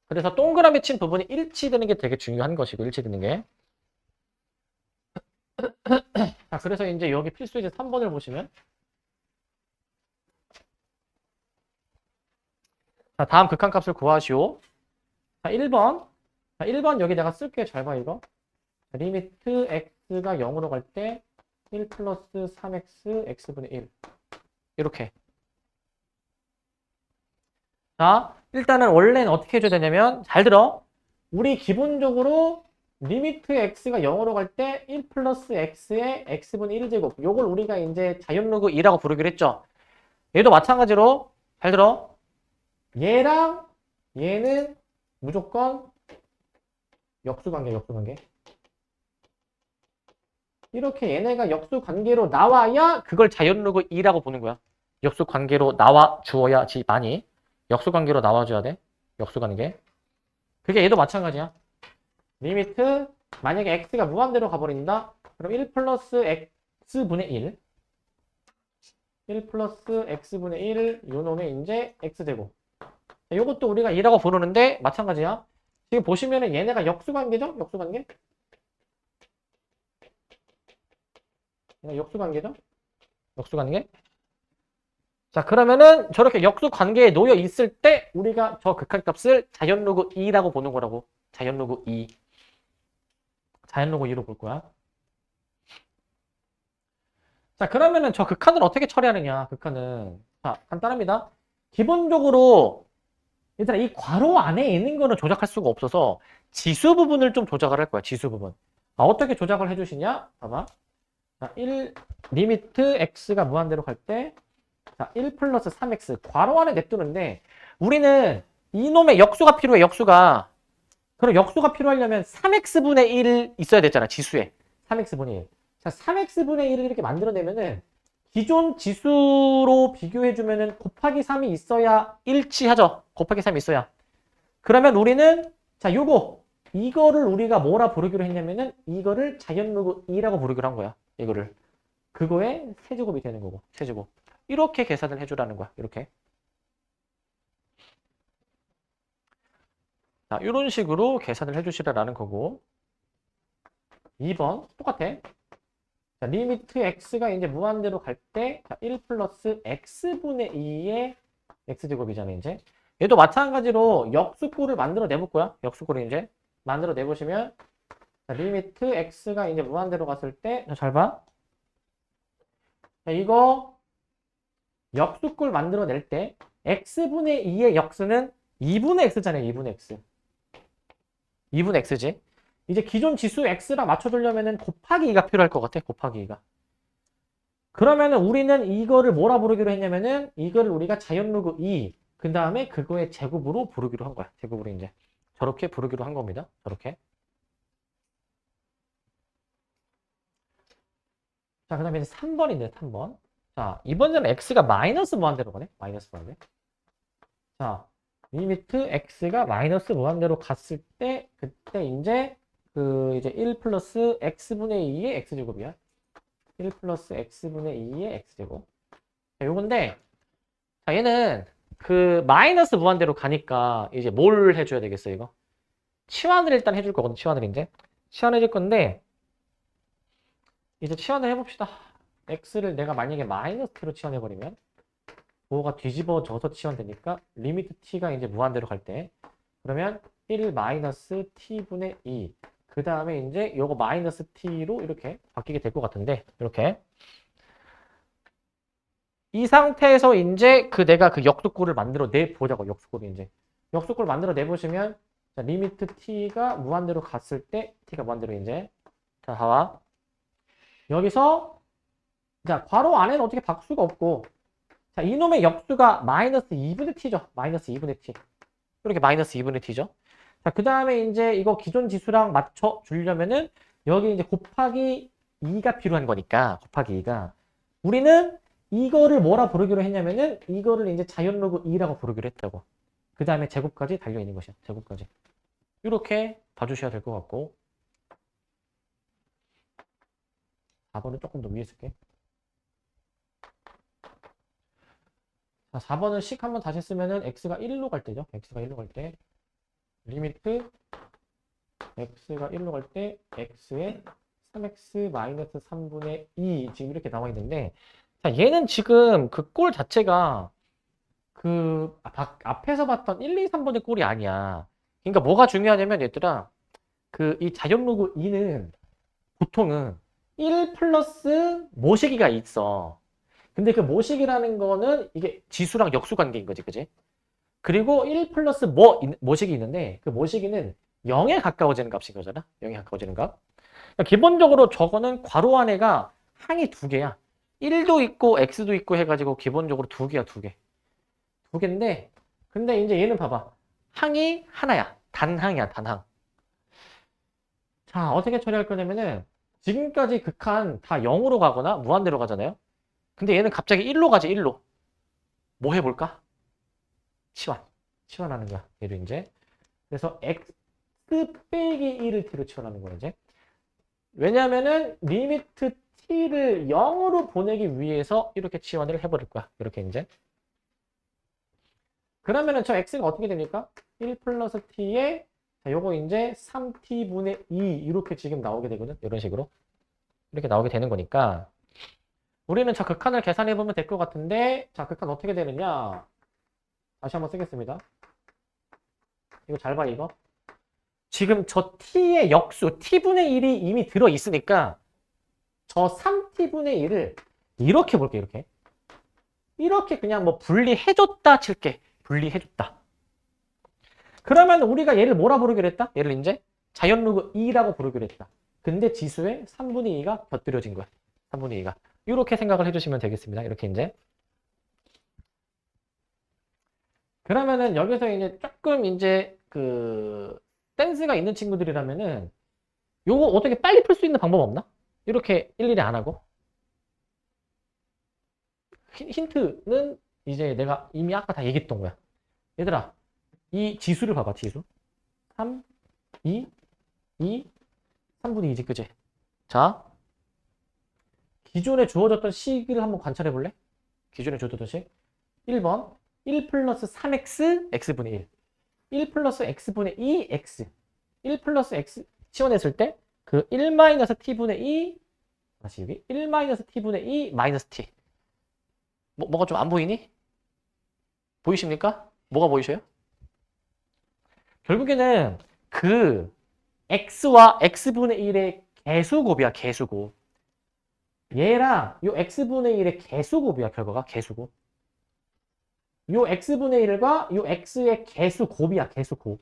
그래서 동그라미 친 부분이 일치되는 게 되게 중요한 것이고, 일치되는 게. 자, 그래서 이제 여기 필수 이제 3번을 보시면, 자, 다음 극한값을 구하시오. 자, 1번. 자, 1번 여기 내가 쓸게. 잘 봐, 이거. 리미트 x가 0으로 갈 때 1 플러스 3x x분의 1. 이렇게. 자, 일단은 원래는 어떻게 해줘야 되냐면, 잘 들어. 우리 기본적으로 리미트 x가 0으로 갈 때 1 플러스 x의 x분의 1제곱. 요걸 우리가 이제 자연로그 2라고 부르기로 했죠. 얘도 마찬가지로, 잘 들어. 얘랑 얘는 무조건 역수관계, 역수관계. 이렇게 얘네가 역수관계로 나와야 그걸 자연로그 2라고 보는 거야. 역수관계로 나와 주어야지만이. 역수관계로 나와줘야 돼. 역수관계. 그게 얘도 마찬가지야. 리미트 만약에 x가 무한대로 가버린다. 그럼 1 플러스 x분의 1. 1 플러스 x분의 1 요놈의 이제 x제곱. 요것도 우리가 2라고 부르는데 마찬가지야. 지금 보시면은 얘네가 역수관계죠? 역수관계? 역수관계죠? 역수관계? 자, 그러면은 저렇게 역수관계에 놓여 있을 때 우리가 저 극한값을 자연로그 2라고 보는 거라고. 자연로그 2. 자연로그 2로 볼 거야. 자, 그러면은 저 극한을 어떻게 처리하느냐? 극한은. 자, 간단합니다. 기본적으로 일단 이 괄호 안에 있는 거는 조작할 수가 없어서 지수 부분을 좀 조작을 할 거야. 지수 부분. 아, 어떻게 조작을 해주시냐? 봐봐. 자, 1 리미트 x가 무한대로 갈 때 자, 1 플러스 3x 괄호 안에 냅두는데 우리는 이놈의 역수가 필요해. 역수가. 그럼 역수가 필요하려면 3x분의 1 있어야 됐잖아. 지수에. 3x분의 1. 자, 3x분의 1을 이렇게 만들어내면은 기존 지수로 비교해주면은 곱하기 3이 있어야 일치하죠. 곱하기 3이 있어야. 그러면 우리는 자, 이거를 우리가 뭐라 부르기로 했냐면은 이거를 자연로그 2라고 부르기로 한 거야. 이거를. 그거의 세제곱이 되는 거고. 세제곱. 이렇게 계산을 해주라는 거야. 이렇게. 자, 이런 식으로 계산을 해주시라는 거고. 2번 똑같아. 자, 리미트 x가 이제 무한대로 갈 때 1 플러스 x분의 2의 x제곱이잖아, 이제. 얘도 마찬가지로 역수꼴을 만들어 내볼 거야. 역수꼴을 이제 만들어 내보시면 자, 리미트 x가 이제 무한대로 갔을 때 잘 봐. 자, 이거 역수꼴 만들어 낼 때 x분의 2의 역수는 2분의 x잖아요. 2분의 x. 2분의 x지. 이제 기존 지수 x랑 맞춰주려면 곱하기 2가 필요할 것 같아. 곱하기 2가. 그러면은 우리는 이거를 뭐라 부르기로 했냐면은 이거를 우리가 자연로그 2, 그 다음에 그거의 제곱으로 부르기로 한 거야. 제곱으로 이제 저렇게 부르기로 한 겁니다. 저렇게. 자, 그 다음에 이제 3번인데 3번. 자, 이번에는 x가 마이너스 무한대로 가네. 마이너스 무한대. 자, 리미트 x가 마이너스 무한대로 갔을 때 그때 이제 이제 1 플러스 x분의 2의 x제곱이야. 1 플러스 x분의 2의 x제곱. 자, 요건데 자, 얘는 마이너스 무한대로 가니까 이제 뭘 해줘야 되겠어, 이거? 치환을 일단 해줄 거거든, 치환을 이제. 치환해줄 건데 이제 치환을 해봅시다. x를 내가 만약에 마이너스 t로 치환해버리면 뭐가 뒤집어져서 치환되니까 리미트 t가 이제 무한대로 갈 때 그러면 1 마이너스 t분의 2 그 다음에 이제 요거 마이너스 t로 이렇게 바뀌게 될 것 같은데 이렇게 이 상태에서 이제 내가 역수꼴을 만들어 내보자고. 역수꼴을 이제 역수꼴 만들어 내보시면 자, 리미트 t가 무한대로 갔을 때 t가 무한대로 이제 자 봐봐 여기서 자 괄호 안에는 어떻게 박수가 없고 자 이놈의 역수가 마이너스 2분의 t죠. 마이너스 2분의 t 이렇게 마이너스 2분의 t죠. 자 그 다음에 이제 이거 기존 지수랑 맞춰 주려면은 여기 이제 곱하기 2가 필요한 거니까 곱하기 2가 우리는 이거를 뭐라 부르기로 했냐면은 이거를 이제 자연로그 2라고 부르기로 했다고. 그 다음에 제곱까지 달려 있는 것이야. 제곱까지. 이렇게 봐주셔야 될 것 같고 4번은 조금 더 위에 쓸게. 자, 4번은 식 한번 다시 쓰면은 x가 1로 갈 때죠. x가 1로 갈 때 리미트 x가 1로 갈 때 x의 3x 마이너스 3분의 2 지금 이렇게 나와 있는데 자 얘는 지금 그 꼴 자체가 앞에서 봤던 1, 2, 3번의 꼴이 아니야. 그러니까 뭐가 중요하냐면 얘들아 이 자연로그 2는 보통은 1 플러스 모시기가 있어. 근데 그 모시기라는 거는 이게 지수랑 역수 관계인 거지, 그지? 그리고 1 플러스 모식이 있는데 그 모시기는 0에 가까워지는 값인 거잖아. 0에 가까워지는 값. 그러니까 기본적으로 저거는 괄호 안에가 항이 두 개야. 1도 있고 x도 있고 해가지고 기본적으로 두 개야, 두 개. 두 개인데 근데 이제 얘는 봐봐. 항이 하나야. 단항이야, 단항. 자, 어떻게 처리할 거냐면은 지금까지 극한 다 0으로 가거나 무한대로 가잖아요. 근데 얘는 갑자기 1로 가지, 1로. 뭐 해볼까? 치환. 치환하는 거야. 얘를 이제. 그래서 x 빼기 1을 t로 치환하는 거야, 이제. 왜냐면은 리미트 t를 0으로 보내기 위해서 이렇게 치환을 해버릴 거야. 이렇게 이제. 그러면은 저 x가 어떻게 됩니까? 1 플러스 t에 자, 요거 이제 3t분의 2 이렇게 지금 나오게 되거든. 이런 식으로. 이렇게 나오게 되는 거니까 우리는 저 극한을 계산해 보면 될 것 같은데 자, 극한 어떻게 되느냐? 다시 한번 쓰겠습니다. 이거 잘 봐, 이거. 지금 저 t의 역수 t분의 1이 이미 들어 있으니까 저 3t분의 1을 이렇게 볼게. 이렇게 그냥 뭐 분리해줬다 칠게. 분리해줬다. 그러면 우리가 얘를 뭐라 부르기로 했다? 얘를 이제 자연로그 2라고 부르기로 했다. 근데 지수에 3분의 2가 곁들여진 거야. 3분의 2가. 이렇게 생각을 해주시면 되겠습니다. 이렇게 이제. 그러면은 여기서 이제 조금 이제 센스가 있는 친구들이라면은 요거 어떻게 빨리 풀 수 있는 방법 없나? 이렇게 일일이 안 하고 힌트는 이제 내가 이미 아까 다 얘기했던 거야. 얘들아, 이 지수를 봐봐, 지수. 3, 2, 2, 3분의 2지, 그지? 자, 기존에 주어졌던 식을 한번 관찰해 볼래? 기존에 주어졌던 식. 1번, 1 플러스 3x, x분의 1. 1 플러스 x분의 2, x. 1 플러스 x 치워냈을 때, 그 1 마이너스 t분의 2, 다시 여기, 1 마이너스 t분의 2, 마이너스 t. 뭐가 좀 안 보이니? 보이십니까? 뭐가 보이셔요? 결국에는 그 x와 x분의 1의 개수곱이야, 개수곱. 얘랑 요 x분의 1의 개수곱이야, 결과가 개수곱. 요 x분의 1과 요 x의 개수곱이야, 개수곱.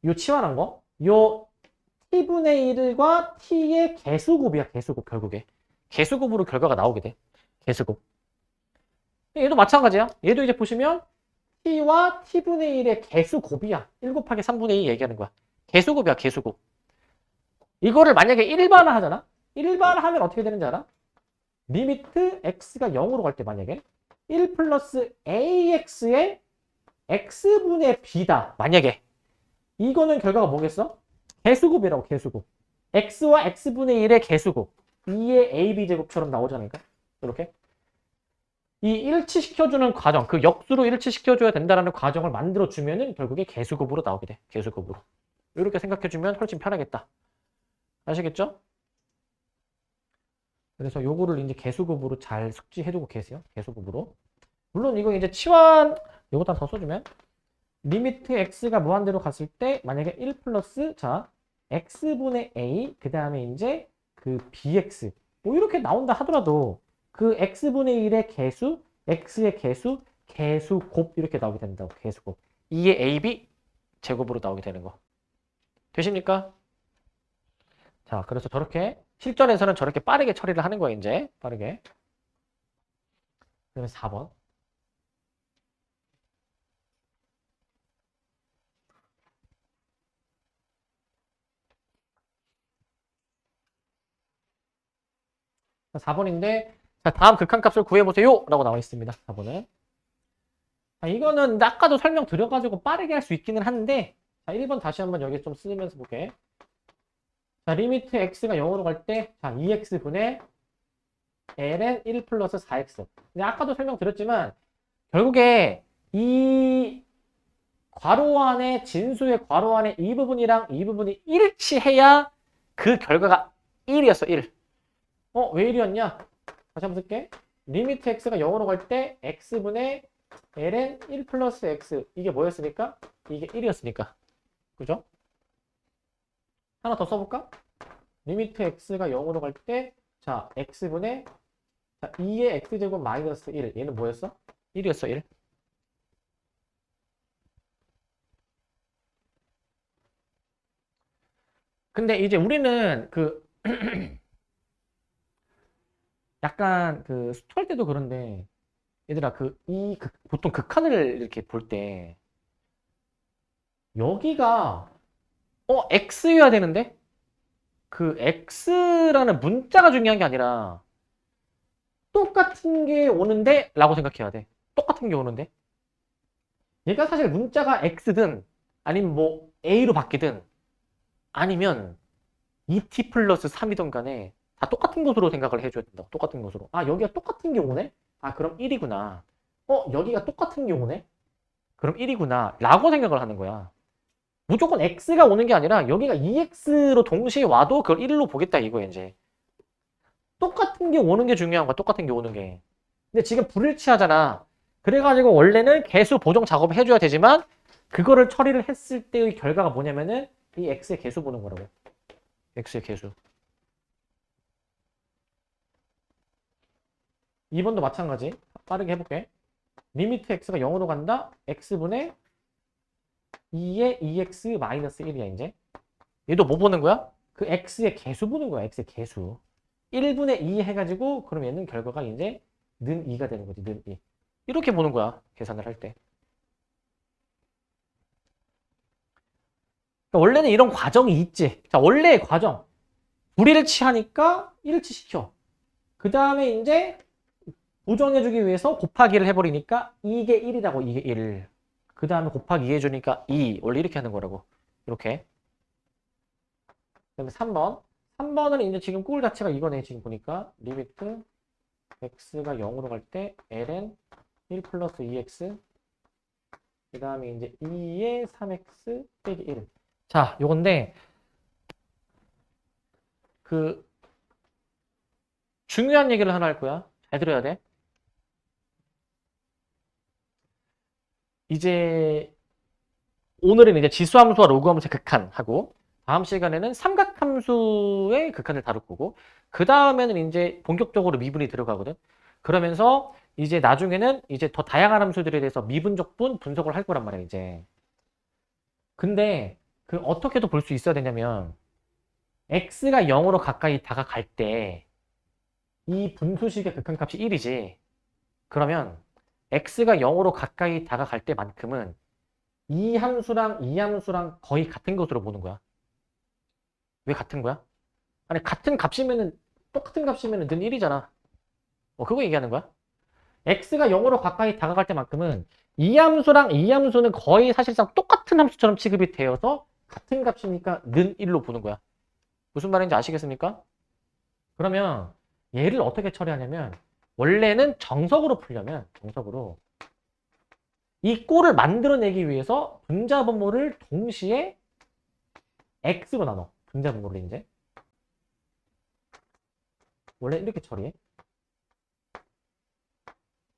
요 치환한 거. 요 t분의 1과 t의 개수곱이야, 개수곱, 결국에. 개수곱으로 결과가 나오게 돼. 개수곱. 얘도 마찬가지야. 얘도 이제 보시면 t와 t분의 1의 개수곱이야. 1 곱하기 3분의 2 얘기하는 거야. 개수곱이야, 개수곱. 이거를 만약에 일반화 하잖아? 일반화 하면 어떻게 되는지 알아? 리미트 x가 0으로 갈 때 만약에 1 플러스 ax의 x분의 b다. 만약에. 이거는 결과가 뭐겠어? 개수곱이라고, 개수곱. x와 x분의 1의 개수곱. 2의 ab제곱처럼 나오잖아요. 이렇게. 이 일치시켜주는 과정, 그 역수로 일치시켜줘야 된다는 과정을 만들어주면은 결국에 개수곱으로 나오게 돼. 개수곱으로. 이렇게 생각해주면 훨씬 편하겠다. 아시겠죠? 그래서 요거를 이제 개수곱으로 잘 숙지해두고 계세요. 개수곱으로. 물론 이거 이제 치환, 요것도 더 써주면 리미트 x가 무한대로 갔을 때 만약에 1 플러스 자 x분의 a 그 다음에 이제 그 bx 뭐 이렇게 나온다 하더라도 그 x분의 1의 개수, x의 개수, 개수곱 이렇게 나오게 된다고. 개수곱. 2의 ab 제곱으로 나오게 되는 거. 되십니까? 자, 그래서 저렇게 실전에서는 저렇게 빠르게 처리를 하는 거예요, 이제. 빠르게. 그다음에 4번. 자, 4번인데 자, 다음 극한값을 구해보세요 라고 나와 있습니다. 4번은. 자, 이거는 아까도 설명드려가지고 빠르게 할 수 있기는 한데 자, 1번 다시 한번 여기 좀 쓰면서 볼게. 자, 리미트 x가 0으로 갈 때 자, 2x분의 ln 1 플러스 4x. 근데 아까도 설명드렸지만 결국에 이 괄호 안에 진수의 괄호 안에 이 부분이랑 이 부분이 일치해야 그 결과가 1이었어. 1. 왜 1이었냐? 다시 한번 쓸게. 리미트 x가 0으로 갈 때 x분의 ln 1 플러스 x. 이게 뭐였으니까? 이게 1이었으니까. 그죠? 하나 더 써볼까? 리미트 x가 0으로 갈 때 자, x분의 자, 2의 x제곱 마이너스 1. 얘는 뭐였어? 1이었어, 1. 근데 이제 우리는 그 약간 그 수투할 때도 그런데 얘들아 보통 극한을 이렇게 볼 때 여기가 x여야 되는데 그 x라는 문자가 중요한 게 아니라 똑같은 게 오는데 라고 생각해야 돼. 똑같은 게 오는데 얘가 사실 문자가 x든 아니면 뭐 a로 바뀌든 아니면 2t 플러스 3이든 간에 다 똑같은 것으로 생각을 해줘야 된다. 똑같은 것으로. 아, 여기가 똑같은 게 오네? 아, 그럼 1이구나. 여기가 똑같은 게 오네? 그럼 1이구나. 라고 생각을 하는 거야. 무조건 x가 오는 게 아니라 여기가 2x로 동시에 와도 그걸 1로 보겠다 이거야, 이제. 똑같은 게 오는 게 중요한 거야. 똑같은 게 오는 게. 근데 지금 불일치하잖아. 그래가지고 원래는 개수 보정 작업을 해줘야 되지만 그거를 처리를 했을 때의 결과가 뭐냐면은 이 x의 개수 보는 거라고. x의 개수. 2번도 마찬가지. 빠르게 해볼게. 리미트 x가 0으로 간다. x분의 2의 2x 마이너스 1이야, 이제. 얘도 뭐 보는 거야? 그 x의 개수 보는 거야, x의 개수. 1분의 2 해가지고, 그럼 얘는 결과가 이제 는 2가 되는 거지, 는 2. 이렇게 보는 거야, 계산을 할 때. 그러니까 원래는 이런 과정이 있지. 자, 원래의 과정. 불일치하니까 일치 시켜. 그 다음에 이제 보정해주기 위해서 곱하기를 해버리니까 이게 1이라고, 이게 1. 그 다음에 곱하기 2 해주니까 2. 원래 이렇게 하는 거라고. 이렇게. 그다음에 3번. 3번은 이제 지금 꼴 자체가 이거네. 지금 보니까. 리미트 x가 0으로 갈 때 ln 1 플러스 2x. 그 다음에 이제 2의 3x 빼기 1. 자, 요건데, 중요한 얘기를 하나 할 거야. 잘 들어야 돼. 이제 오늘은 이제 지수함수와 로그함수의 극한하고 다음 시간에는 삼각함수의 극한을 다룰 거고 그 다음에는 이제 본격적으로 미분이 들어가거든. 그러면서 이제 나중에는 이제 더 다양한 함수들에 대해서 미분적분 분석을 할 거란 말이야 이제. 근데 어떻게도 볼 수 있어야 되냐면 x가 0으로 가까이 다가갈 때 이 분수식의 극한값이 1이지. 그러면 x가 0으로 가까이 다가갈 때만큼은 이 함수랑 이 함수랑 거의 같은 것으로 보는 거야. 왜 같은 거야? 아니 같은 값이면은 똑같은 값이면은 는 1이잖아. 그거 얘기하는 거야. x가 0으로 가까이 다가갈 때만큼은 이 함수랑 이 함수는 거의 사실상 똑같은 함수처럼 취급이 되어서 같은 값이니까 는 1로 보는 거야. 무슨 말인지 아시겠습니까? 그러면 얘를 어떻게 처리하냐면 원래는 정석으로 풀려면 정석으로 이 꼴을 만들어내기 위해서 분자 분모를 동시에 x로 나눠. 분자 분모를 이제 원래 이렇게 처리해.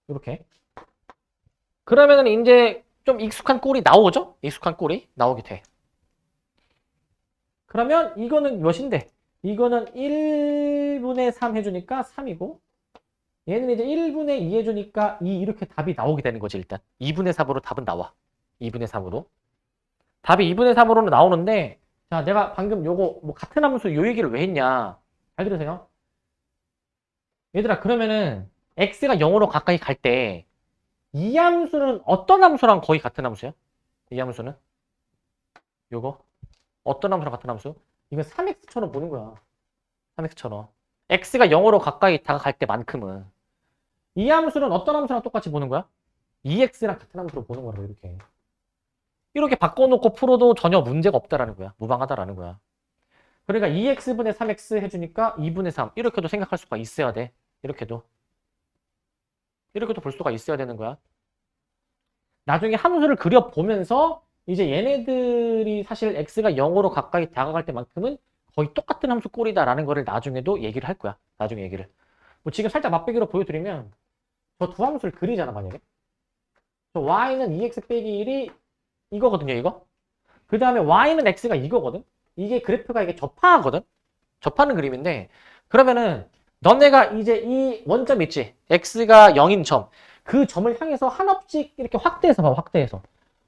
이렇게. 그러면은 이제 좀 익숙한 꼴이 나오죠? 익숙한 꼴이 나오게 돼. 그러면 이거는 몇인데? 이거는 1분의 3 해주니까 3이고 얘는 이제 1분의 2 해주니까 2 이렇게 답이 나오게 되는 거지 일단. 2분의 3으로 답은 나와. 2분의 3으로. 답이 2분의 3으로는 나오는데 자 내가 방금 요거 뭐 같은 함수 요 얘기를 왜 했냐. 잘 들으세요. 얘들아 그러면은 x가 0으로 가까이 갈 때 이 함수는 어떤 함수랑 거의 같은 함수야? 이 함수는? 요거? 어떤 함수랑 같은 함수? 이건 3x처럼 보는 거야. 3x처럼. x가 0으로 가까이 다가갈 때만큼은 이 함수는 어떤 함수랑 똑같이 보는 거야? 2x랑 같은 함수로 보는 거라고 이렇게. 이렇게 바꿔놓고 풀어도 전혀 문제가 없다라는 거야. 무방하다라는 거야. 그러니까 2x분의 3x 해주니까 2분의 3 이렇게도 생각할 수가 있어야 돼. 이렇게도 볼 수가 있어야 되는 거야. 나중에 함수를 그려보면서 이제 얘네들이 사실 x가 0으로 가까이 다가갈 때만큼은 거의 똑같은 함수 꼴이다라는 거를 나중에도 얘기를 할 거야. 나중에 얘기를. 뭐 지금 살짝 맛보기로 보여드리면 저 두 함수를 그리잖아 만약에. 저 y는 2x 빼기 1이 이거거든요 이거. 그 다음에 y는 x가 이거거든. 이게 그래프가 이게 접하거든. 접하는 그림인데 그러면은 너네가 이제 이 원점 있지? x가 0인 점. 그 점을 향해서 한없씩 이렇게 확대해서 봐.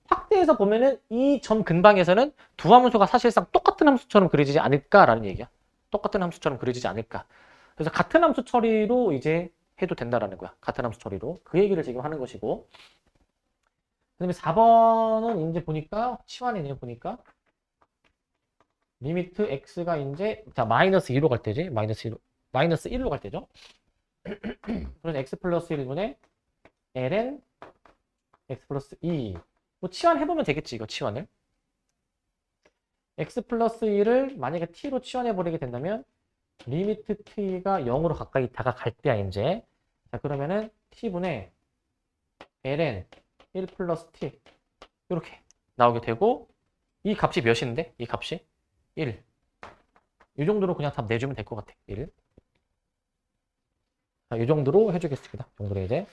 확대해서 보면은 이 점 근방에서는 두 함수가 사실상 똑같은 함수처럼 그려지지 않을까라는 얘기야. 똑같은 함수처럼 그려지지 않을까. 그래서 같은 함수 처리로 이제 해도 된다라는 거야. 같은 함수 처리로. 그 얘기를 지금 하는 것이고. 그다음에 4번은 이제 보니까 치환이네요. 보니까 리미트 x가 이제 자 마이너스 2로 갈 때지. 마이너스 1로 갈 때죠. 그래서 x 플러스 1분의 ln x 플러스 2. 뭐 치환해보면 되겠지 이거 치환을. x 플러스 1을 만약에 t로 치환해버리게 된다면 리미트 t가 0으로 가까이 다가갈 때야 이제. 자 그러면은 t분의 ln 1 플러스 t 이렇게 나오게 되고 이 값이 몇인데? 이 값이 1. 이 정도로 그냥 답 내주면 될 것 같아. 1. 자, 이 정도로 해주겠습니다. 이 정도로 이제.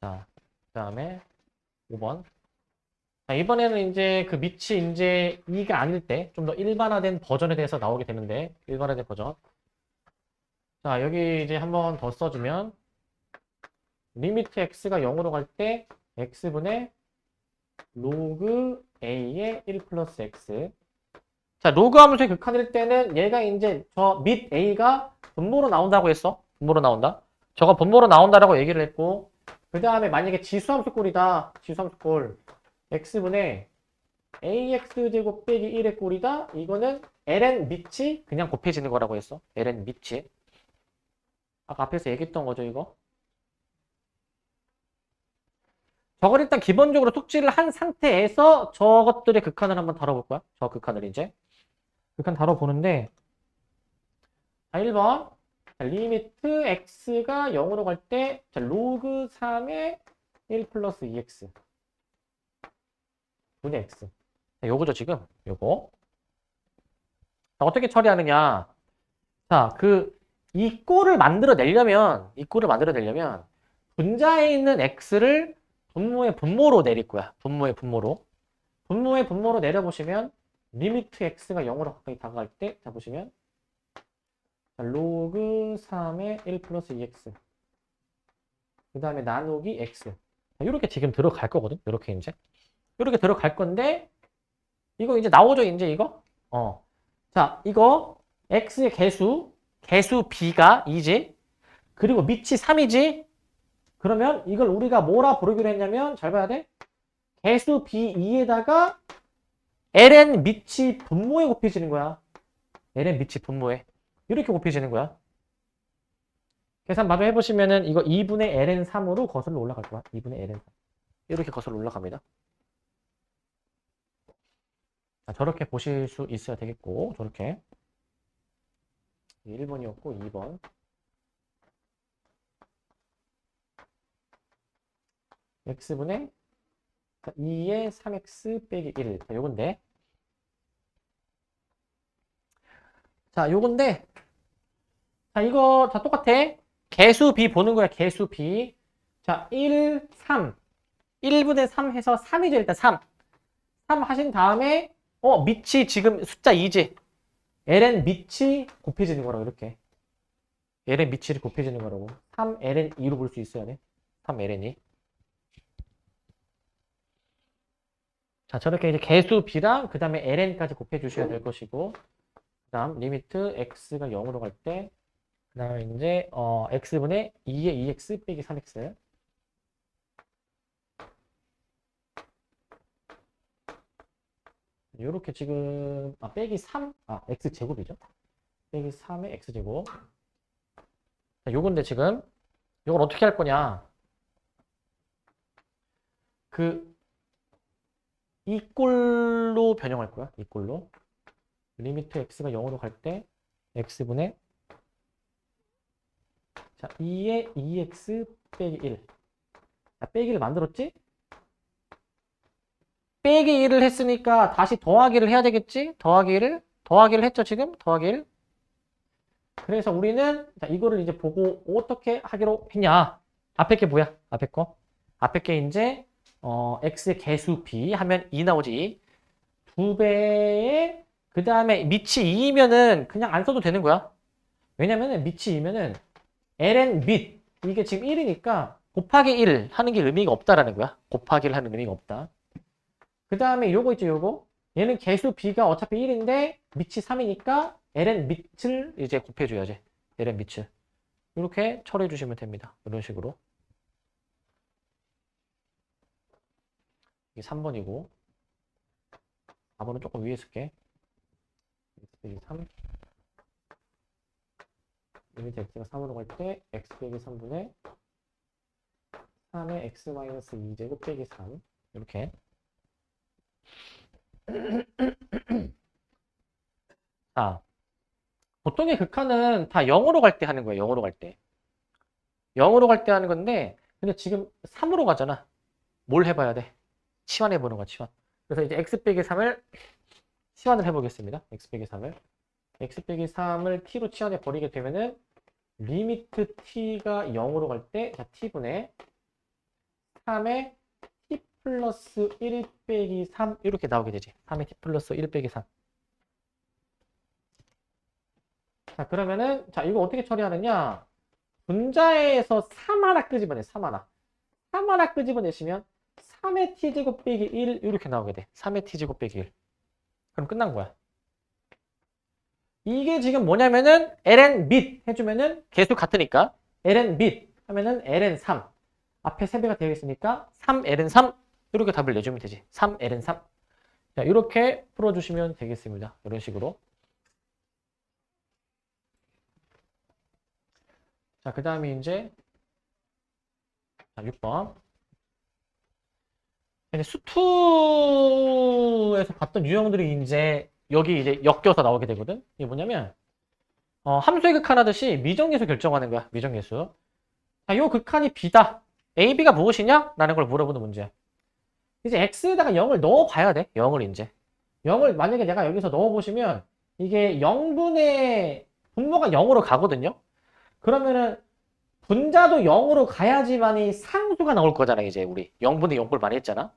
자, 그 다음에 5번. 자, 이번에는 이제 그 밑이 이제 2가 아닐 때 좀 더 일반화된 버전에 대해서 나오게 되는데, 일반화된 버전. 자, 여기 이제 한번 더 써주면, 리미트 x가 0으로 갈 때, x분의 로그 a의 1 플러스 x. 자, 로그 함수의 극한일 때는 얘가 이제 저 밑 a가 분모로 나온다고 했어. 분모로 나온다. 저거 분모로 나온다라고 얘기를 했고, 그 다음에 만약에 지수함수 꼴이다. 지수함수 꼴. x분의 ax제곱 빼기 1의 꼴이다. 이거는 ln 밑이 그냥 곱해지는 거라고 했어. ln 밑이. 아까 앞에서 얘기했던 거죠, 이거. 저걸 일단 기본적으로 톡지를 한 상태에서 저것들의 극한을 한번 다뤄볼 거야. 저 극한을 이제. 극한 다뤄보는데, 자, 1번. 자, 리미트 x가 0으로 갈 때, 자, 로그 3의 1 플러스 2x. 분의 x. 자, 요거죠, 지금. 요거. 자, 어떻게 처리하느냐. 자, 이 꼴을 만들어내려면, 분자에 있는 x를 분모의 분모로 내릴 거야. 분모의 분모로. 분모의 분모로 내려보시면, 리미트 x가 0으로 가까이 다가갈 때, 자, 보시면, 자, 로그 3의 1 플러스 2x. 그 다음에 나누기 x. 이렇게 지금 들어갈 거거든. 이렇게 이제. 이렇게 들어갈 건데, 이거 이제 나오죠, 이제 이거? 자, 이거 x의 개수 b가 2지. 그리고 밑이 3이지. 그러면 이걸 우리가 뭐라 부르기로 했냐면, 잘 봐야 돼. 개수 b2에다가 ln 밑이 분모에 곱해지는 거야. ln 밑이 분모에. 이렇게 곱해지는 거야. 계산 바로 해보시면은 이거 2분의 ln 3으로 거슬러 올라갈 거야. 2분의 ln 3. 이렇게 거슬러 올라갑니다. 자, 저렇게 보실 수 있어야 되겠고, 저렇게. 1번이었고, 2번. x분의 2의 3x 빼기 1. 자, 요건데. 자, 요건데. 자, 이거 다 똑같아. 개수 b 보는 거야, 개수 b. 자, 1, 3. 1분의 3 해서 3이죠, 일단 3. 3 하신 다음에, 밑이 지금 숫자 2지. ln 밑이 곱해지는 거라고, 이렇게. ln 밑이 곱해지는 거라고. 3ln 2로 볼 수 있어야 돼. 3ln 2. 자, 저렇게 이제 개수 b랑 그 다음에 ln까지 곱해 주셔야 될 것이고, 그 다음 리미트 x가 0으로 갈 때, 그 다음에 이제 x분의 2의 2x 빼기 3x. 요렇게 지금 빼기 3, x제곱이죠. 빼기 3의 x제곱. 자, 요건데 지금 요걸 어떻게 할 거냐. 이 꼴로 변형할 거야. 이 꼴로. 리미트 x가 0으로 갈 때 x분의 자, 2의 2x 빼기 1. 자, 빼기를 만들었지? 빼기 1을 했으니까 다시 더하기를 해야 되겠지? 더하기를 했죠, 지금? 더하기 1. 그래서 우리는 자, 이거를 이제 보고 어떻게 하기로 했냐? 앞에 게 뭐야? 앞에 거. 앞에 게 이제 x의 개수 b 하면 2 나오지. 2배에 그 다음에 밑이 2이면은 그냥 안 써도 되는 거야. 왜냐면은 밑이 2면은 ln 밑 이게 지금 1이니까 곱하기 1 하는 게 의미가 없다라는 거야. 곱하기를 하는 의미가 없다. 그 다음에 요거 있죠, 요거. 얘는 개수 b가 어차피 1인데 밑이 3이니까 ln 밑을 이제 곱해줘야지. ln 밑을. 이렇게 처리해 주시면 됩니다. 이런 식으로. 이게 3번이고 4번은 조금 위에 쓸게. x 빼기 3 리미트 x가 3으로 갈 때 x 빼기 3분의 3의 x 마이너스 2제곱 빼기 3 이렇게. 자, 보통의 극한은 다 0으로 갈 때 하는 거예요. 0으로 갈 때. 0으로 갈 때 하는 건데 근데 지금 3으로 가잖아. 뭘 해봐야 돼? 치환해보는 거야, 치환. 그래서 이제 x 빼기 3을 치환을 해보겠습니다. x 빼기 3을. x 빼기 3을 t로 치환해 버리게 되면은 리미트 t가 0으로 갈 때 자, t분의 3의 t 플러스 1 빼기 3 이렇게 나오게 되지. 3의 t 플러스 1 빼기 3. 자, 그러면은 자, 이거 어떻게 처리하느냐? 분자에서 3 하나 끄집어내. 3 하나. 3 하나 끄집어내시면 3의 t제곱 빼기 1 이렇게 나오게 돼. 3의 t제곱 빼기 1. 그럼 끝난 거야. 이게 지금 뭐냐면은 ln 밑 해주면은 개수 같으니까 ln 밑 하면은 ln 3 앞에 3배가 되어 있으니까 3ln 3 이렇게 답을 내주면 되지. 3ln 3 자, 이렇게 풀어주시면 되겠습니다. 이런 식으로. 자, 그 다음에 이제, 자, 6번. 수투에서 봤던 유형들이 이제, 여기 이제 엮여서 나오게 되거든? 이게 뭐냐면, 함수의 극한하듯이 미정계수 결정하는 거야. 미정계수. 자, 요 극한이 B다. A, B가 무엇이냐? 라는 걸 물어보는 문제야. 이제 X에다가 0을 넣어봐야 돼. 0을 이제. 0을 만약에 내가 여기서 넣어보시면 이게 0분의 분모가 0으로 가거든요. 그러면은 분자도 0으로 가야지만이 상수가 나올 거잖아. 이제 우리 0분의 0꼴 많이 했잖아.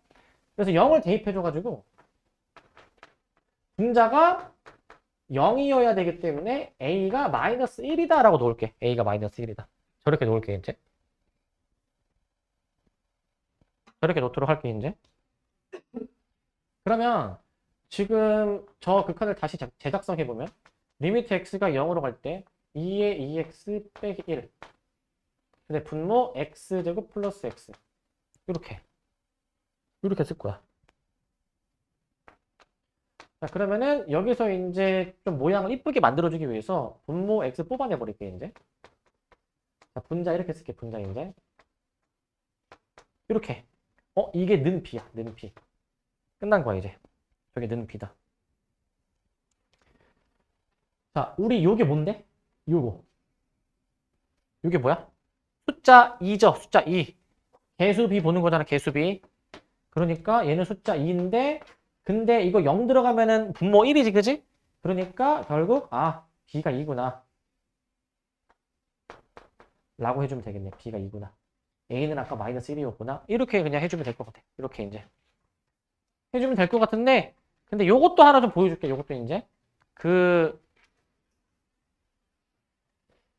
그래서 0을 대입해줘가지고 분자가 0이어야 되기 때문에 A가 마이너스 1이다 라고 놓을게. A가 마이너스 1이다. 저렇게 놓을게 이제. 저렇게 놓도록 할게 이제. 그러면 지금 저 극한을 다시 재작성해보면 리미트 x가 0으로 갈 때 2의 2x 빼기 1 근데 분모 x제곱 플러스 x 이렇게 쓸 거야. 자, 그러면은 여기서 이제 좀 모양을 이쁘게 만들어주기 위해서 분모 x 뽑아내버릴게 이제. 자, 분자 이렇게 쓸게. 분자 이제 이렇게. 이게 는 b야. 는 b. 끝난 거야 이제. 저게 는 b다. 자, 우리 요게 뭔데? 요게 뭐야? 숫자 2죠. 숫자 2. 개수 b 보는 거잖아. 개수 b. 그러니까 얘는 숫자 2인데 근데 이거 0 들어가면은 분모 1이지. 그지? 그러니까 결국 b가 2구나. 라고 해주면 되겠네. b가 2구나. a는 아까 마이너스 1이었구나. 이렇게 그냥 해주면 될 것 같아. 이렇게 이제. 해주면 될 것 같은데 근데 요것도 하나 좀 보여줄게. 요것도 이제.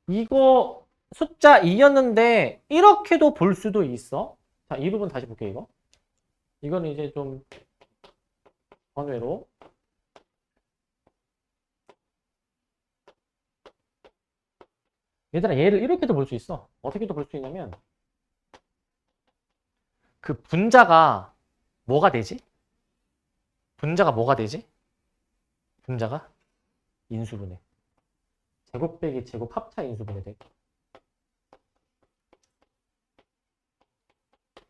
이거 숫자 2였는데 이렇게도 볼 수도 있어. 자, 이 부분 다시 볼게요. 이거. 이거는 이제 좀 번외로. 얘들아 얘를 이렇게도 볼 수 있어. 어떻게도 볼 수 있냐면 그 분자가 뭐가 되지? 분자가 인수분해. 제곱 빼기 제곱 합차 인수분해 돼.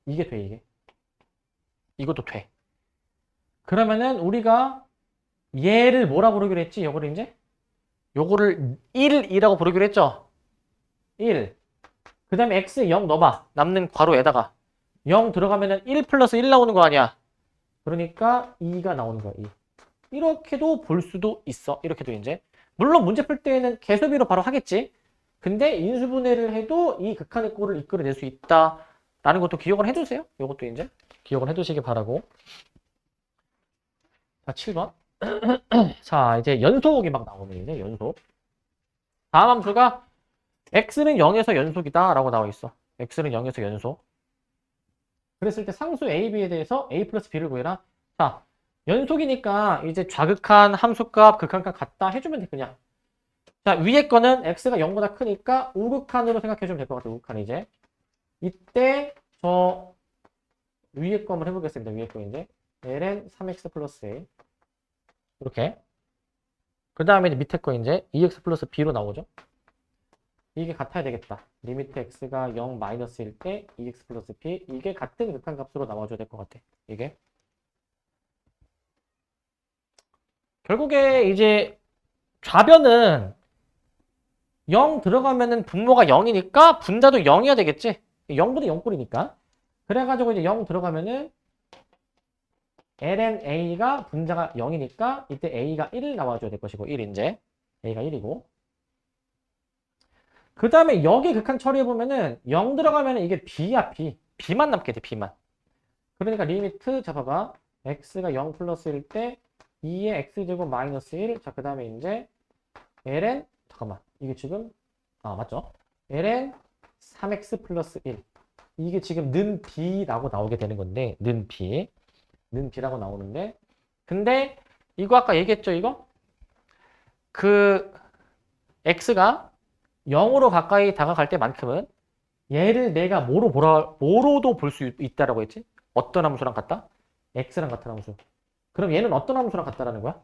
이게 돼 이게. 이것도 돼. 그러면은 우리가 얘를 뭐라 부르기로 했지? 요거를 이제? 요거를 1이라고 부르기로 했죠? 1. 그 다음에 x 0 넣어봐. 남는 괄호에다가 0 들어가면은 1 플러스 1 나오는 거 아니야. 그러니까 2가 나오는 거야. 2. 이렇게도 볼 수도 있어. 이렇게도 이제. 물론 문제 풀 때에는 개수비로 바로 하겠지. 근데 인수분해를 해도 이 극한의 꼴을 이끌어낼 수 있다. 라는 것도 기억을 해두세요. 이것도 이제 기억을 해두시기 바라고. 자, 7번. 자, 이제 연속이 막 나오면 이제 연속. 다음 함수가 x는 0에서 연속이다 라고 나와 있어. x는 0에서 연속. 그랬을 때 상수 a, b에 대해서 a 플러스 b를 구해라. 자, 연속이니까 이제 좌극한 함수값, 극한값 같다 해주면 돼 그냥. 자, 위에 거는 x가 0보다 크니까 우극한으로 생각해주면 될 것 같아. 우극한 이제. 이때 저 위에 거 한번 해보겠습니다. 위에 거 이제 ln 3x 플러스 a 이렇게. 그 다음에 이제 밑에 거 이제 2x 플러스 b로 나오죠. 이게 같아야 되겠다. 리미트 x가 0 마이너스일 때 2x 플러스 b 이게 같은 극한값으로 나와줘야 될 것 같아. 이게 결국에 이제 좌변은 0 들어가면은 분모가 0이니까 분자도 0이어야 되겠지. 0분의 0꼴이니까. 그래가지고 이제 0 들어가면은 ln a가 분자가 0이니까 이때 a가 1 나와줘야 될 것이고 1 이제 a가 1이고. 그 다음에 여기 극한 처리해보면은 0 들어가면은 이게 b야 b. b만 남게 돼 b만. 그러니까 리미트 잡아봐. x가 0 플러스일 때 2의 x제곱 마이너스 1. 자, 그 다음에 이제 ln 잠깐만 이게 지금 맞죠? ln 3x 플러스 1 이게 지금 는 b라고 나오게 되는 건데 는 b라고 나오는데 근데 이거 아까 얘기했죠 이거? 그 x가 0으로 가까이 다가갈 때만큼은 얘를 내가 뭐로도 볼 수 있다라고 했지? 어떤 함수랑 같다? x랑 같은 함수. 그럼 얘는 어떤 함수랑 같다라는 거야?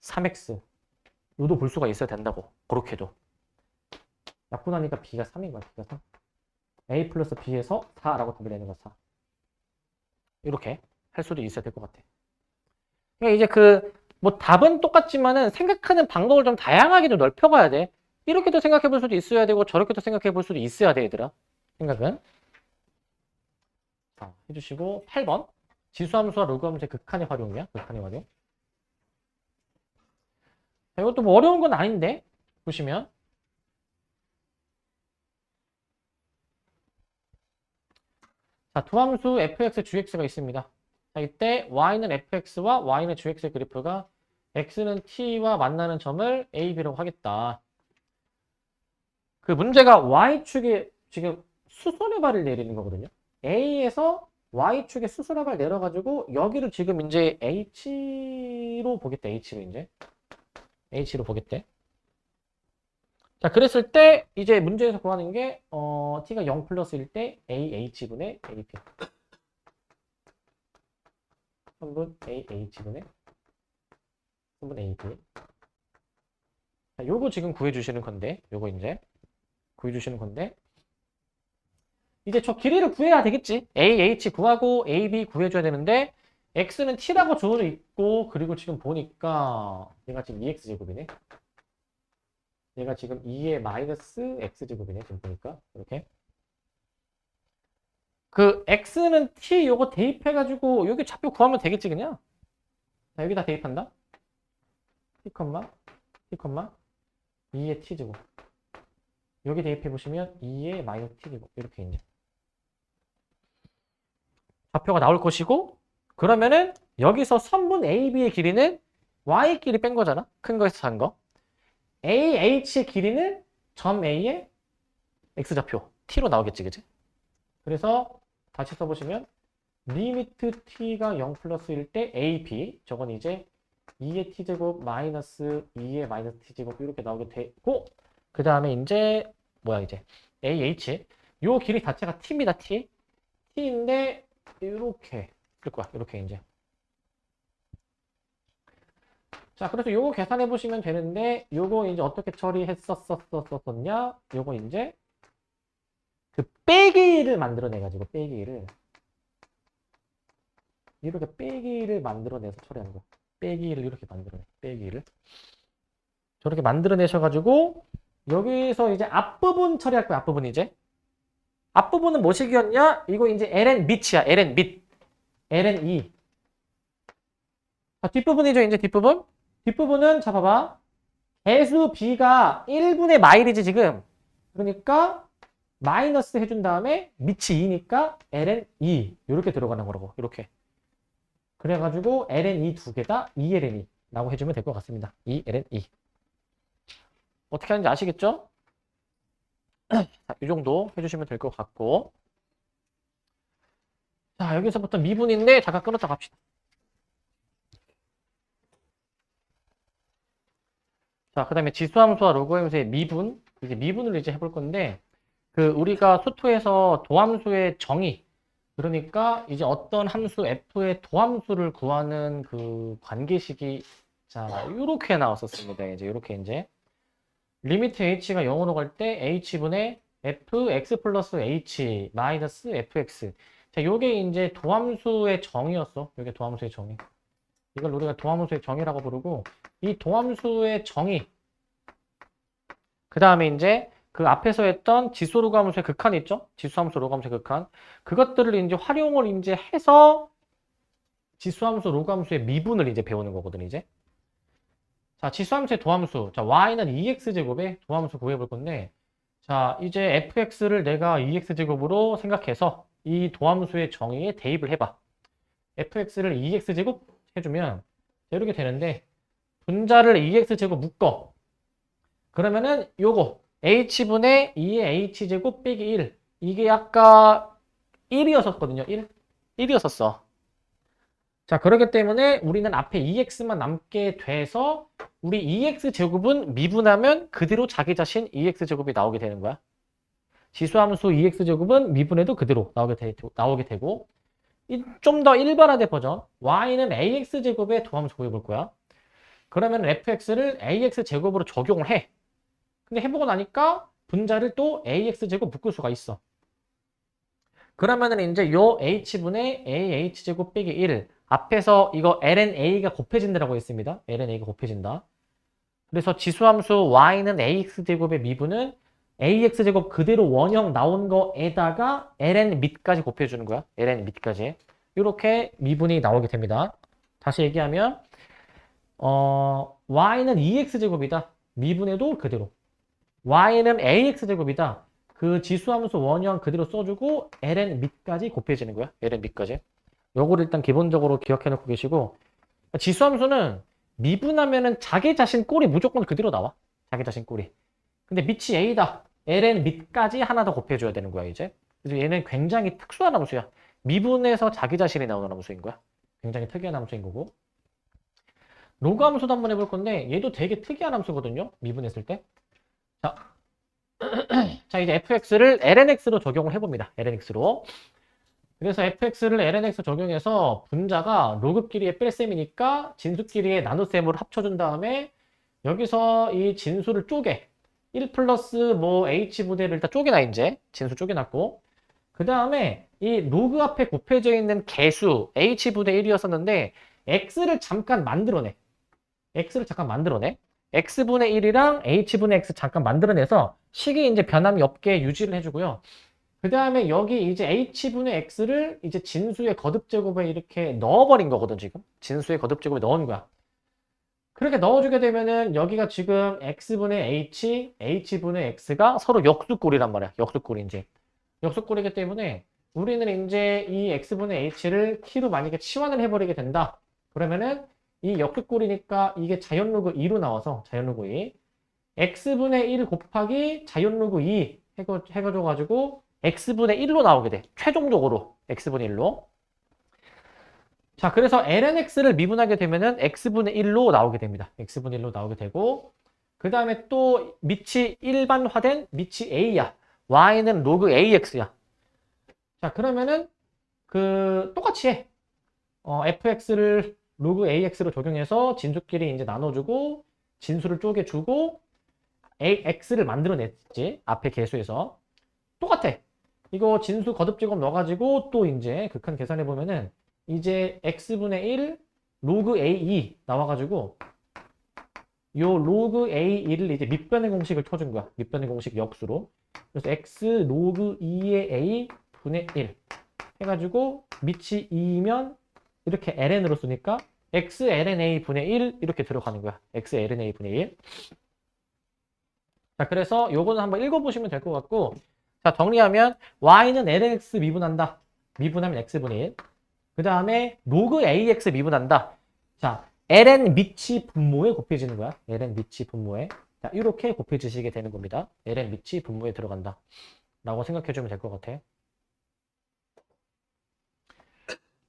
3x. 요도 볼 수가 있어야 된다고. 그렇게도. 약분하니까 b가 3인 거야. b가 3. a 플러스 b에서 4라고 답을 내는 거야. 4. 이렇게 할 수도 있어야 될 것 같아. 그러니까 이제 뭐 답은 똑같지만은 생각하는 방법을 좀 다양하게 좀 넓혀가야 돼. 이렇게도 생각해 볼 수도 있어야 되고 저렇게도 생각해 볼 수도 있어야 돼, 얘들아. 생각은. 자, 해주시고 8번. 지수함수와 로그함수의 극한의 활용이야. 극한의 활용. 자, 이것도 뭐 어려운 건 아닌데 보시면 자, 두 함수 fx, gx가 있습니다. 자, 이때 y는 fx와 y는 gx의 그래프가 x는 t와 만나는 점을 a, b라고 하겠다. 그 문제가 y축에 지금 수선의 발을 내리는 거거든요. a에서 y축에 수선의 발 내려가지고 여기를 지금 이제 h로 보겠대. h로 보겠대. 자, 그랬을 때 이제 문제에서 구하는 게 t가 0 플러스일 때 ah분의 ap. 3분 ah분의 3분 ap. 자, 요거 지금 구해주시는 건데, 요거 이제 구해주시는 건데, 이제 저 길이를 구해야 되겠지. AH 구하고 AB 구해줘야 되는데 X는 T라고 주어져 있고 그리고 지금 보니까 얘가 지금 2X제곱이네. 얘가 지금 2의 마이너스 X제곱이네. 지금 보니까 이렇게. 그 X는 T 요거 대입해가지고 여기 좌표 구하면 되겠지 그냥. 자, 여기다 대입한다. T, T, 2의 T제곱. 여기 대입해보시면 2의 마이너스 T제곱. 이렇게 이제. 좌표가 나올 것이고 그러면은 여기서 선분 AB의 길이는 Y끼리 뺀 거잖아. 큰 거에서 산 거. AH의 길이는 점 A의 X좌표 T로 나오겠지. 그치? 그래서 다시 써보시면 리미트 T가 0 플러스일 때 AB 저건 이제 2의 T제곱 마이너스 2의 마이너스 T제곱 이렇게 나오게 되고 그 다음에 이제 뭐야 이제 AH 요 길이 자체가 T입니다. T인데 이렇게 쓸 거야. 이렇게 이제. 자, 그래서 요거 계산해 보시면 되는데 요거 이제 어떻게 처리했었었냐? 요거 이제 그 빼기를 만들어내 가지고 빼기를 이렇게 빼기를 만들어내서 처리하는 거야. 빼기를 이렇게 만들어내. 빼기를 저렇게 만들어내셔 가지고 여기서 이제 앞부분 처리할 거야. 앞부분 이제. 앞부분은 뭐식이었냐? 이거 이제 ln 밑이야. ln 밑. ln 2. 자, 뒷부분이죠. 이제 뒷부분. 뒷부분은 자 봐봐. 개수 b가 1분의 마일이지 지금. 그러니까 마이너스 해준 다음에 밑이 2니까 ln 2 이렇게 들어가는 거라고. 이렇게. 그래가지고 ln 2 두 개다 2ln 2 라고 해주면 될 것 같습니다. 2ln 2. 어떻게 하는지 아시겠죠? 자, 이 정도 해주시면 될 것 같고. 자, 여기서부터 미분인데 잠깐 끊었다 갑시다. 자, 그 다음에 지수함수와 로그함수의 미분. 이제 미분을 이제 해볼 건데, 우리가 수투에서 도함수의 정의. 그러니까 이제 어떤 함수 F의 도함수를 구하는 그 관계식이, 자, 요렇게 나왔었습니다. 이제 요렇게 이제. 리미트 h가 0으로 갈 때 h분의 fx 플러스 h 마이너스 fx. 자, 요게 이제 도함수의 정의였어. 요게 도함수의 정의. 이걸 우리가 도함수의 정의라고 부르고, 이 도함수의 정의. 그 다음에 이제 그 앞에서 했던 지수 로그함수의 극한 있죠? 지수함수 로그함수의 극한. 그것들을 이제 활용을 이제 해서 지수함수 로그함수의 미분을 이제 배우는 거거든, 이제. 자, 지수함수의 도함수. 자, y는 2x제곱의 도함수 구해볼 건데, 자, 이제 fx를 내가 2x제곱으로 생각해서 이 도함수의 정의에 대입을 해봐. fx를 2x제곱 해주면 이렇게 되는데, 분자를 2x제곱 묶어. 그러면은 요거 h분의 2의 h제곱 빼기 1. 이게 아까 1이었었거든요. 1이었었어. 자, 그렇기 때문에 우리는 앞에 2x만 남게 돼서 우리 2x제곱은 미분하면 그대로 자기 자신 2x제곱이 나오게 되는 거야. 지수함수 2x제곱은 미분해도 그대로 나오게 되고 좀 더 일반화된 버전. y는 ax제곱의 도함수 구해볼 거야. 그러면 fx를 ax제곱으로 적용을 해. 근데 해보고 나니까 분자를 또 ax제곱 묶을 수가 있어. 그러면은 이제 요 h분의 ah제곱 빼기 1 앞에서 이거 lna가 곱해진다라고 했습니다. lna가 곱해진다. 그래서 지수함수 y는 ax제곱의 미분은 ax제곱 그대로 원형 나온 거에다가 ln 밑까지 곱해주는 거야. ln 밑까지. 이렇게 미분이 나오게 됩니다. 다시 얘기하면 y는 2x제곱이다. 미분해도 그대로. y는 ax제곱이다. 그 지수함수 원형 그대로 써주고 ln 밑까지 곱해지는 거야. ln 밑까지. 요거를 일단 기본적으로 기억해 놓고 계시고 지수함수는 미분하면은 자기 자신 꼴이 무조건 그대로 나와. 자기 자신 꼴이. 근데 밑이 a다. ln 밑까지 하나 더 곱해줘야 되는 거야 이제. 그래서 얘는 굉장히 특수한 함수야. 미분해서 자기 자신이 나오는 함수인 거야. 굉장히 특이한 함수인 거고. 로그 함수도 한번 해볼 건데 얘도 되게 특이한 함수거든요. 미분했을 때. 자, 자 이제 fx를 lnx로 적용을 해봅니다. lnx로. 그래서 fx를 lnx 적용해서 분자가 로그끼리의 뺄셈이니까 진수끼리의 나눗셈으로 합쳐준 다음에 여기서 이 진수를 쪼개 1 플러스 뭐 h분의를 일단 쪼개놔 이제 진수 쪼개놨고 그 다음에 이 로그 앞에 곱해져 있는 개수 h분의 1이었었는데 x를 잠깐 만들어내. x를 잠깐 만들어내. x분의 1이랑 h분의 x 잠깐 만들어내서 식이 이제 변함이 없게 유지를 해주고요. 그 다음에 여기 이제 h분의 x를 이제 진수의 거듭제곱에 이렇게 넣어버린 거거든, 지금. 진수의 거듭제곱에 넣은 거야. 그렇게 넣어주게 되면은 여기가 지금 x분의 h, h분의 x가 서로 역수꼴이란 말이야. 역수꼴인지. 역수꼴이기 때문에 우리는 이제 이 x분의 h를 t로 만약에 치환을 해버리게 된다. 그러면은 이 역수꼴이니까 이게 자연로그 2로 나와서 자연로그 2. x분의 1 곱하기 자연로그 2 해가지고 x분의 1로 나오게 돼. 최종적으로 x분의 1로. 자, 그래서 lnx를 미분하게 되면은 x분의 1로 나오게 됩니다. x분의 1로 나오게 되고 그 다음에 또 밑이 일반화된 밑이 a야. y는 로그 ax야. 자, 그러면은 똑같이 해. fx를 로그 ax로 적용해서 진수끼리 이제 나눠주고 진수를 쪼개주고 x를 만들어냈지. 앞에 개수에서. 똑같아. 이거 진수 거듭제곱 넣어가지고 또 이제 극한 계산해 보면은 이제 x분의 1 로그 a2 나와가지고 요 로그 a2를 이제 밑변의 공식을 쳐준 거야. 밑변의 공식 역수로. 그래서 x 로그 2의 a 분의 1 해가지고 밑이 2면 이렇게 ln으로 쓰니까 x ln a 분의 1 이렇게 들어가는 거야. x ln a 분의 1. 자, 그래서 요거는 한번 읽어보시면 될 것 같고 자, 정리하면 y는 lnx 미분한다. 미분하면 x분의 1. 그 다음에 로그 ax 미분한다. 자, ln 밑이 분모에 곱해지는 거야. ln 밑이 분모에. 자, 이렇게 곱해지시게 되는 겁니다. ln 밑이 분모에 들어간다. 라고 생각해주면 될 것 같아.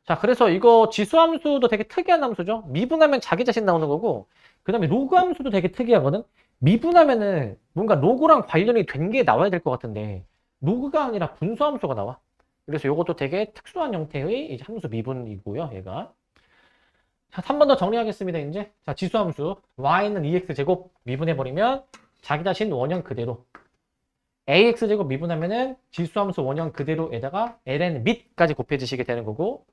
자, 그래서 이거 지수함수도 되게 특이한 함수죠. 미분하면 자기 자신 나오는 거고 그 다음에 로그 함수도 되게 특이하거든. 미분하면은 뭔가 로그랑 관련이 된 게 나와야 될 것 같은데 로그가 아니라 분수함수가 나와. 그래서 이것도 되게 특수한 형태의 이제 함수 미분이고요, 얘가. 자, 한 번 더 정리하겠습니다, 이제. 자, 지수함수. y는 2x제곱 미분해버리면 자기 자신 원형 그대로. ax제곱 미분하면은 지수함수 원형 그대로에다가 ln 밑까지 곱해지시게 되는 거고,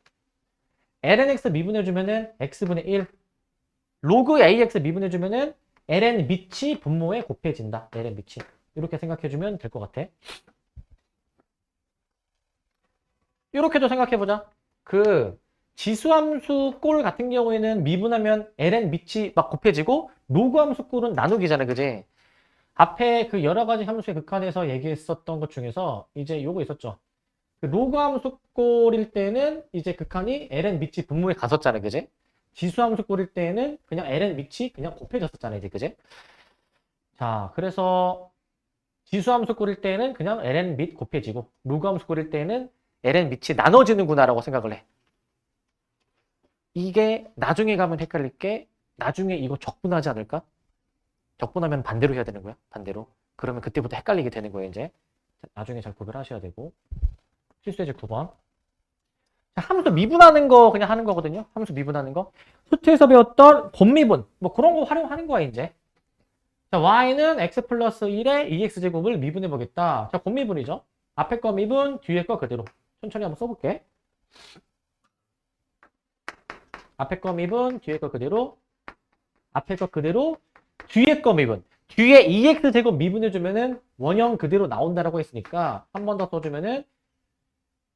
lnx 미분해주면은 x분의 1. 로그 ax 미분해주면은 ln 밑이 분모에 곱해진다. ln 밑이. 이렇게 생각해주면 될 것 같아. 이렇게도 생각해보자. 지수함수 꼴 같은 경우에는 미분하면 ln 밑이 막 곱해지고 로그함수 꼴은 나누기잖아, 그지? 앞에 그 여러 가지 함수의 극한에서 얘기했었던 것 중에서 이제 요거 있었죠. 그 로그함수 꼴일 때는 이제 극한이 ln 밑이 분모에 갔었잖아, 그지? 지수함수 꼴일 때는 그냥 ln 밑이 그냥 곱해졌었잖아, 이제, 그지? 자, 그래서 지수함수 꼴일 때는 그냥 ln 밑 곱해지고 로그함수 꼴일 때는 ln 밑이 나눠지는구나라고 생각을 해. 이게 나중에 가면 헷갈릴 게 나중에 이거 적분하지 않을까? 적분하면 반대로 해야 되는 거야. 반대로. 그러면 그때부터 헷갈리게 되는 거예요, 이제. 나중에 잘 구별하셔야 되고. 필수예제 9번. 자, 함수 미분하는 거 그냥 하는 거거든요. 함수 미분하는 거. 수트에서 배웠던 곱미분. 뭐 그런 거 활용하는 거야, 이제. 자, y는 x 플러스 1에 2x제곱을 미분해 보겠다. 자, 곱미분이죠. 앞에 거 미분, 뒤에 거 그대로. 천천히 한번 써볼게. 앞에 거 미분, 뒤에 거 그대로. 앞에 거 그대로, 뒤에 거 미분. 뒤에 2x제곱 미분해주면은 원형 그대로 나온다라고 했으니까 한 번 더 써주면은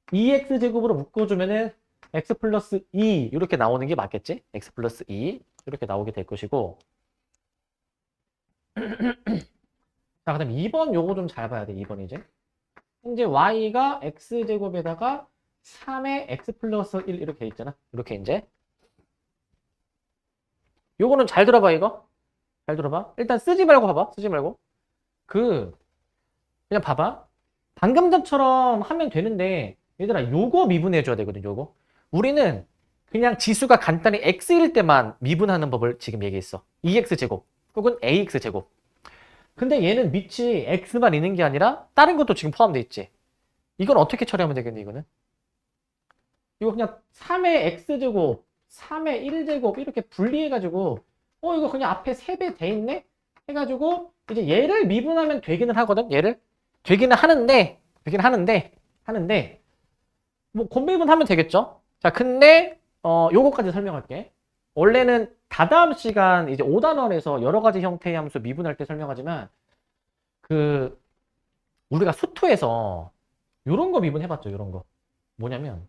2x제곱으로 묶어주면은 x 플러스 2 이렇게 나오는 게 맞겠지? x 플러스 2 이렇게 나오게 될 것이고. 자, 그 다음 2번 요거 좀 잘 봐야 돼. 2번 이제. 현재 y가 x제곱에다가 3의 x 플러스 1 이렇게 돼 있잖아. 이렇게 이제. 요거는 잘 들어봐, 이거. 잘 들어봐. 일단 쓰지 말고 봐봐. 쓰지 말고. 그냥 봐봐. 방금 전처럼 하면 되는데, 얘들아, 요거 미분해줘야 되거든, 요거. 우리는 그냥 지수가 간단히 x일 때만 미분하는 법을 지금 얘기했어. 2x제곱 혹은 ax제곱. 근데 얘는 밑이 x만 있는 게 아니라 다른 것도 지금 포함되어 있지. 이건 어떻게 처리하면 되겠니, 이거는? 이거 그냥 3의 x제곱, 3의 1제곱 이렇게 분리해가지고 이거 그냥 앞에 3배 돼 있네? 해가지고 이제 얘를 미분하면 되기는 하거든, 얘를. 되기는 하는데 뭐 곱미분 하면 되겠죠? 자, 근데 요거까지 설명할게. 원래는 다다음 시간 이제 5단원에서 여러 가지 형태의 함수 미분할 때 설명하지만 우리가 수투에서 요런 거 미분해봤죠, 요런 거. 뭐냐면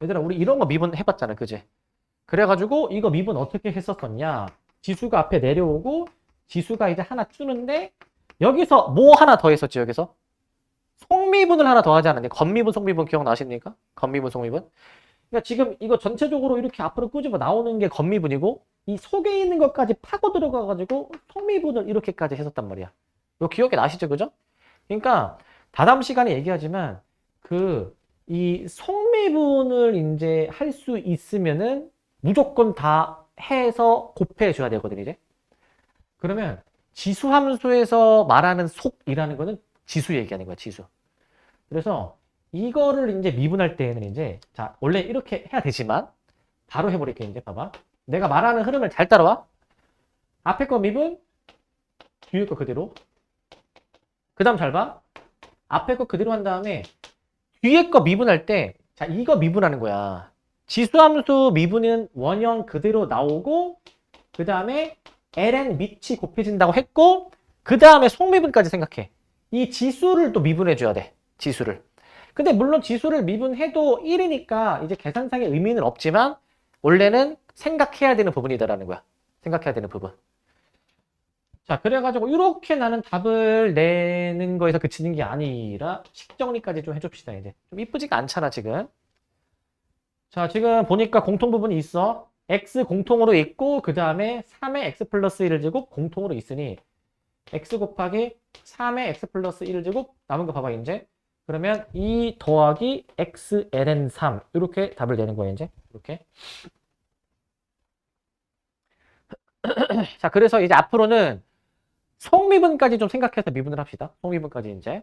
얘들아, 우리 이런 거 미분해봤잖아, 그지? 그래가지고 이거 미분 어떻게 했었었냐? 지수가 앞에 내려오고 지수가 이제 하나 주는데 여기서 뭐 하나 더 했었지, 여기서? 속미분을 하나 더 하지 않았니? 겉미분, 속미분 기억나십니까? 겉미분, 속미분. 그러니까 지금 이거 전체적으로 이렇게 앞으로 끄집어 나오는 게 겉미분이고 이 속에 있는 것까지 파고 들어가가지고 속미분을 이렇게까지 했었단 말이야. 이거 기억이 나시죠, 그죠? 그러니까 다다음 시간에 얘기하지만 이 속미분을 이제 할 수 있으면은 무조건 다 해서 곱해 줘야 되거든, 이제. 그러면 지수함수에서 말하는 속이라는 거는 지수 얘기하는 거야, 지수. 그래서 이거를 이제 미분할 때에는 이제, 자, 원래 이렇게 해야 되지만, 바로 해버릴게, 이제. 봐봐. 내가 말하는 흐름을 잘 따라와. 앞에 거 미분, 뒤에 거 그대로. 그 다음 잘 봐. 앞에 거 그대로 한 다음에, 뒤에 거 미분할 때, 자, 이거 미분하는 거야. 지수함수 미분은 원형 그대로 나오고, 그 다음에 ln 밑이 곱해진다고 했고, 그 다음에 속미분까지 생각해. 이 지수를 또 미분해줘야 돼. 지수를. 근데 물론 지수를 미분해도 1이니까 이제 계산상의 의미는 없지만, 원래는 생각해야 되는 부분이다라는 거야. 생각해야 되는 부분. 자, 그래가지고 이렇게 나는 답을 내는 거에서 그치는 게 아니라 식정리까지 좀 해줍시다, 이제. 좀 이쁘지가 않잖아, 지금. 자, 지금 보니까 공통 부분이 있어. x 공통으로 있고 그 다음에 3의 x 플러스 1을 제곱 공통으로 있으니 x 곱하기 3의 x 플러스 1을 제곱 남은 거 봐봐, 이제. 그러면 2 더하기 x ln 3 이렇게 답을 내는 거야, 이제. 이렇게. 자, 그래서 이제 앞으로는 속미분까지 좀 생각해서 미분을 합시다. 속미분까지 이제.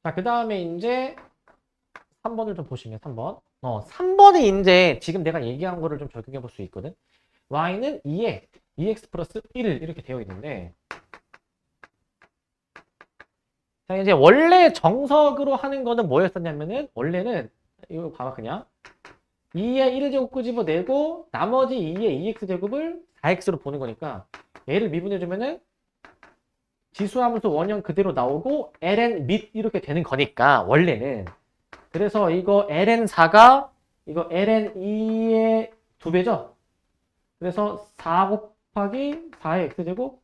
자, 그 다음에 이제 3번을 좀 보시면 3번. 3번이 이제 지금 내가 얘기한 거를 좀 적용해 볼 수 있거든. y는 2에 2x 플러스 1 이렇게 되어 있는데, 자, 이제 원래 정석으로 하는 거는 뭐였었냐면은, 원래는 이거 봐봐, 그냥 2에 1을 제곱 끄집어내고 나머지 2에 2x 제곱을 4x로 보는 거니까 얘를 미분해주면은 지수함수 원형 그대로 나오고 ln 밑 이렇게 되는 거니까, 원래는. 그래서 이거 ln4가 이거 ln2의 2배죠? 그래서 4 곱하기 4의 x제곱,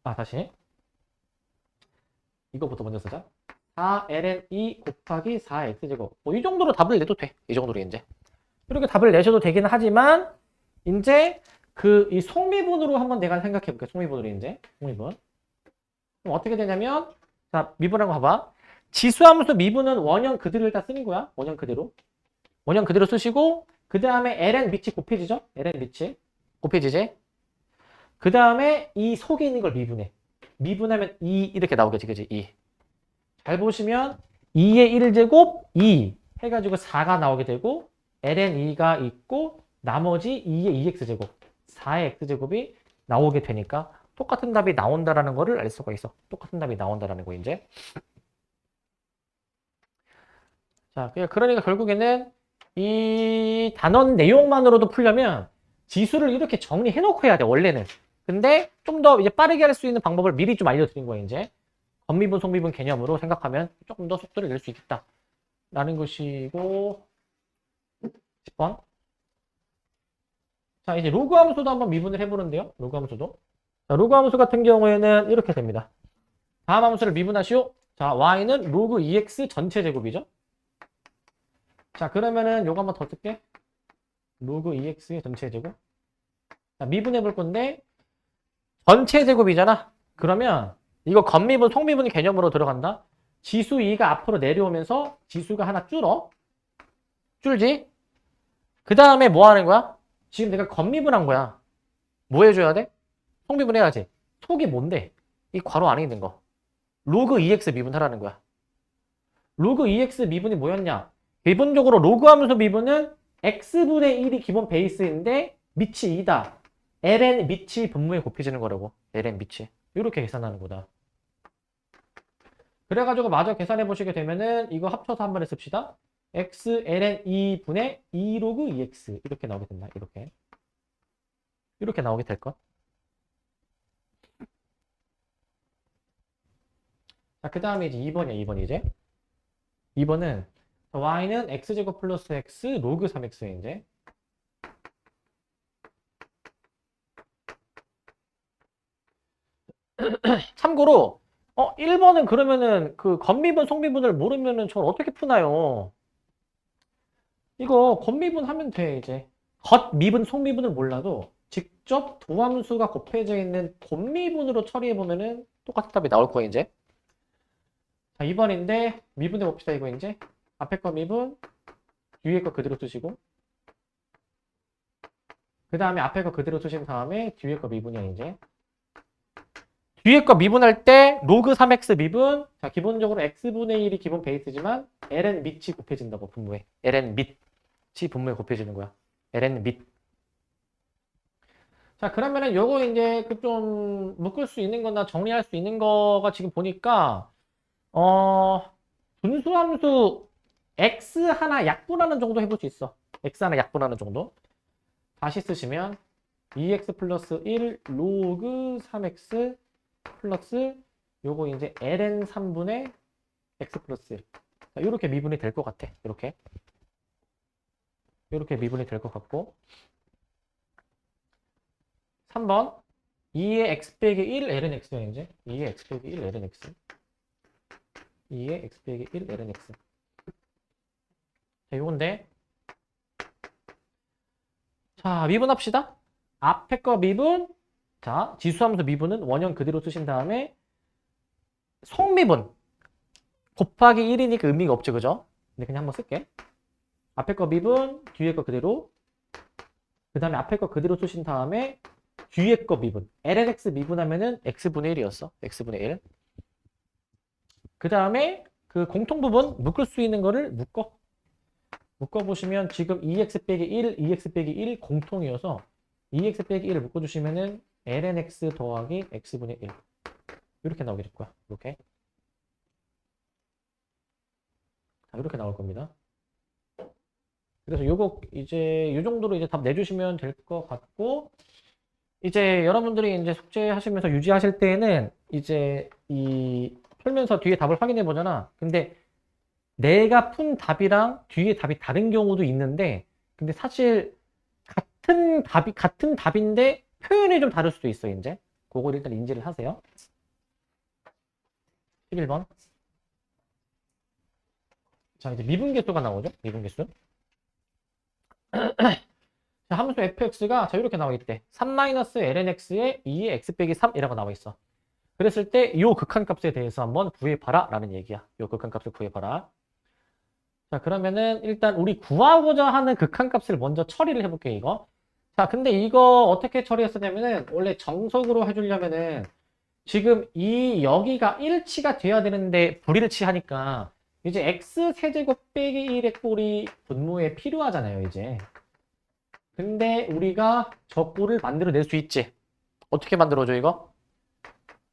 다시 이거부터 먼저 쓰자. 4ln2 곱하기 4의 x제곱. 뭐 이 정도로 답을 내도 돼. 이 정도로 이제. 이렇게 답을 내셔도 되기는 하지만 이제 이 속미분으로 한번 내가 생각해 볼게. 속미분으로 이제. 속미분. 그럼 어떻게 되냐면, 자, 미분한 거 봐봐. 지수함수 미분은 원형 그대로 일단 쓰는 거야. 원형 그대로. 원형 그대로 쓰시고, 그 다음에 ln 밑이 곱해지죠? ln 밑이. 곱해지지? 그 다음에 이 속에 있는 걸 미분해. 미분하면 2 이렇게 나오겠지, 그지? 2. 잘 보시면 2의 1제곱 2 해가지고 4가 나오게 되고 ln2가 있고 나머지 2의 2x제곱 4의 x제곱이 나오게 되니까 똑같은 답이 나온다라는 거를 알 수가 있어. 똑같은 답이 나온다라는 거 이제. 자, 그러니까 결국에는 이 단원 내용만으로도 풀려면 지수를 이렇게 정리해 놓고 해야 돼, 원래는. 근데 좀 더 이제 빠르게 할 수 있는 방법을 미리 좀 알려드린 거예요, 이제. 건미분, 속미분 개념으로 생각하면 조금 더 속도를 낼 수 있겠다. 라는 것이고, 10번. 자, 이제 로그 함수도 한번 미분을 해보는데요, 로그 함수도. 자, 로그 함수 같은 경우에는 이렇게 됩니다. 다음 함수를 미분하시오. 자, y는 로그 2x 전체 제곱이죠. 자, 그러면은 요거 한번 더 쓸게. 로그 2x의 전체 제곱. 자, 미분해 볼 건데 전체 제곱이잖아. 그러면 이거 건미분, 속미분 개념으로 들어간다. 지수 2가 앞으로 내려오면서 지수가 하나 줄지? 그 다음에 뭐 하는 거야? 지금 내가 건미분한 거야. 뭐 해줘야 돼? 속미분 해야지. 속이 뭔데? 이 괄호 안에 있는 거. 로그 2x 미분하라는 거야. 로그 2x 미분이 뭐였냐? 기본적으로 로그 함수 미분은 x분의 1이 기본 베이스인데 밑이 2다. ln 밑이 분모에 곱해지는 거라고. ln 밑이. 이렇게 계산하는 거다. 그래가지고 마저 계산해 보시게 되면은 이거 합쳐서 한번 해봅시다. x ln 2분의 2 로그 2x 이렇게 나오게 된다. 이렇게 나오게 될 것. 자, 그 다음에 이제 2번이야. 2번 이제. 2번은 y는 x제곱 플러스 x 로그 3x에 이제. 참고로 1번은 그러면은 그 건미분, 속미분을 모르면은 저걸 어떻게 푸나요? 이거 건미분 하면 돼, 이제. 겉미분, 속미분을 몰라도 직접 두 함수가 곱해져 있는 곱미분으로 처리해보면은 똑같은 답이 나올 거야, 이제. 자, 2번인데 미분해 봅시다, 이거 이제. 앞에 거 미분, 뒤에 거 그대로 쓰시고. 그 다음에 앞에 거 그대로 쓰신 다음에 뒤에 거 미분이야, 이제. 뒤에 거 미분할 때 로그 3x 미분. 자, 기본적으로 x분의 1이 기본 베이스지만 ln 밑이 곱해진다고, 분모에. ln 밑이 분모에 곱해지는 거야. ln 밑. 자, 그러면은 요거 이제 그 좀 묶을 수 있는 거나 정리할 수 있는 거가 지금 보니까 분수함수 x 하나 약분하는 정도 해볼 수 있어. x 하나 약분하는 정도. 다시 쓰시면 2x 플러스 1 로그 3x 플러스 요거 이제 ln 3분의 x 플러스 1. 자, 요렇게 미분이 될 것 같아. 요렇게 미분이 될 것 같고. 3번 2의 x 빼기 1 ln x야 이제. 2의 x 빼기 1 ln x. 2의 x 빼기 1 ln x. 자, 요건데. 자, 미분합시다. 앞에 거 미분. 자, 지수함수 미분은 원형 그대로 쓰신 다음에 속미분 곱하기 1이니까 의미가 없죠, 그죠? 근데 그냥 한번 쓸게. 앞에 거 미분, 뒤에 거 그대로. 그 다음에 앞에 거 그대로 쓰신 다음에 뒤에 거 미분. lnx 미분하면은 x분의 1이었어. x분의 1. 그 다음에 그 공통 부분 묶을 수 있는 거를 묶어보시면 지금 2x 빼기 1, 2x 빼기 1 공통이어서 2x 빼기 1을 묶어주시면은 lnx 더하기 x분의 1. 이렇게 나오게 될 거야. 이렇게. 자, 이렇게 나올 겁니다. 그래서 요거 이제 요 정도로 이제 답 내주시면 될 것 같고, 이제 여러분들이 이제 숙제 하시면서 유지하실 때에는 이제 이 풀면서 뒤에 답을 확인해 보잖아. 근데 내가 푼 답이랑 뒤에 답이 다른 경우도 있는데, 근데 사실 같은 답인데 표현이 좀 다를 수도 있어, 이제. 그걸 일단 인지를 하세요. 11번. 자, 이제 미분계수가 나오죠? 미분계수. 자, 함수 fx가 자, 이렇게 나와 있대. 3-lnx에 2의 x 빼기 3이라고 나와 있어. 그랬을 때 이 극한값에 대해서 한번 구해봐라 라는 얘기야. 이 극한값을 구해봐라. 자, 그러면은 일단 우리 구하고자 하는 극한값을 먼저 처리를 해볼게요, 이거. 자, 근데 이거 어떻게 처리했었냐면은 원래 정석으로 해주려면은 지금 이 여기가 일치가 돼야 되는데 불일치하니까 이제 x세제곱 빼기 1의 꼴이 분모에 필요하잖아요, 이제. 근데 우리가 저 꼴을 만들어낼 수 있지. 어떻게 만들어줘, 이거?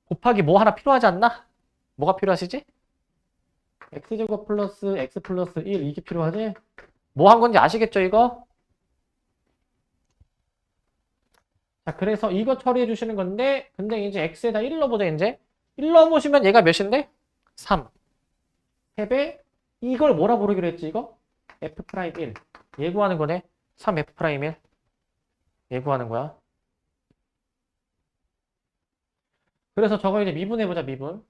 곱하기 뭐 하나 필요하지 않나? 뭐가 필요하시지? x제곱 플러스 x 플러스 1 이게 필요하지? 뭐 한 건지 아시겠죠, 이거? 자, 그래서 이거 처리해 주시는 건데, 근데 이제 x에다 1 넣어보자, 이제. 1 넣어보시면 얘가 몇인데? 3. 3배? 이걸 뭐라 부르기로 했지, 이거? f'1. 예구하는 거네. 3f'1. 예구하는 거야. 그래서 저거 이제 미분해보자, 미분.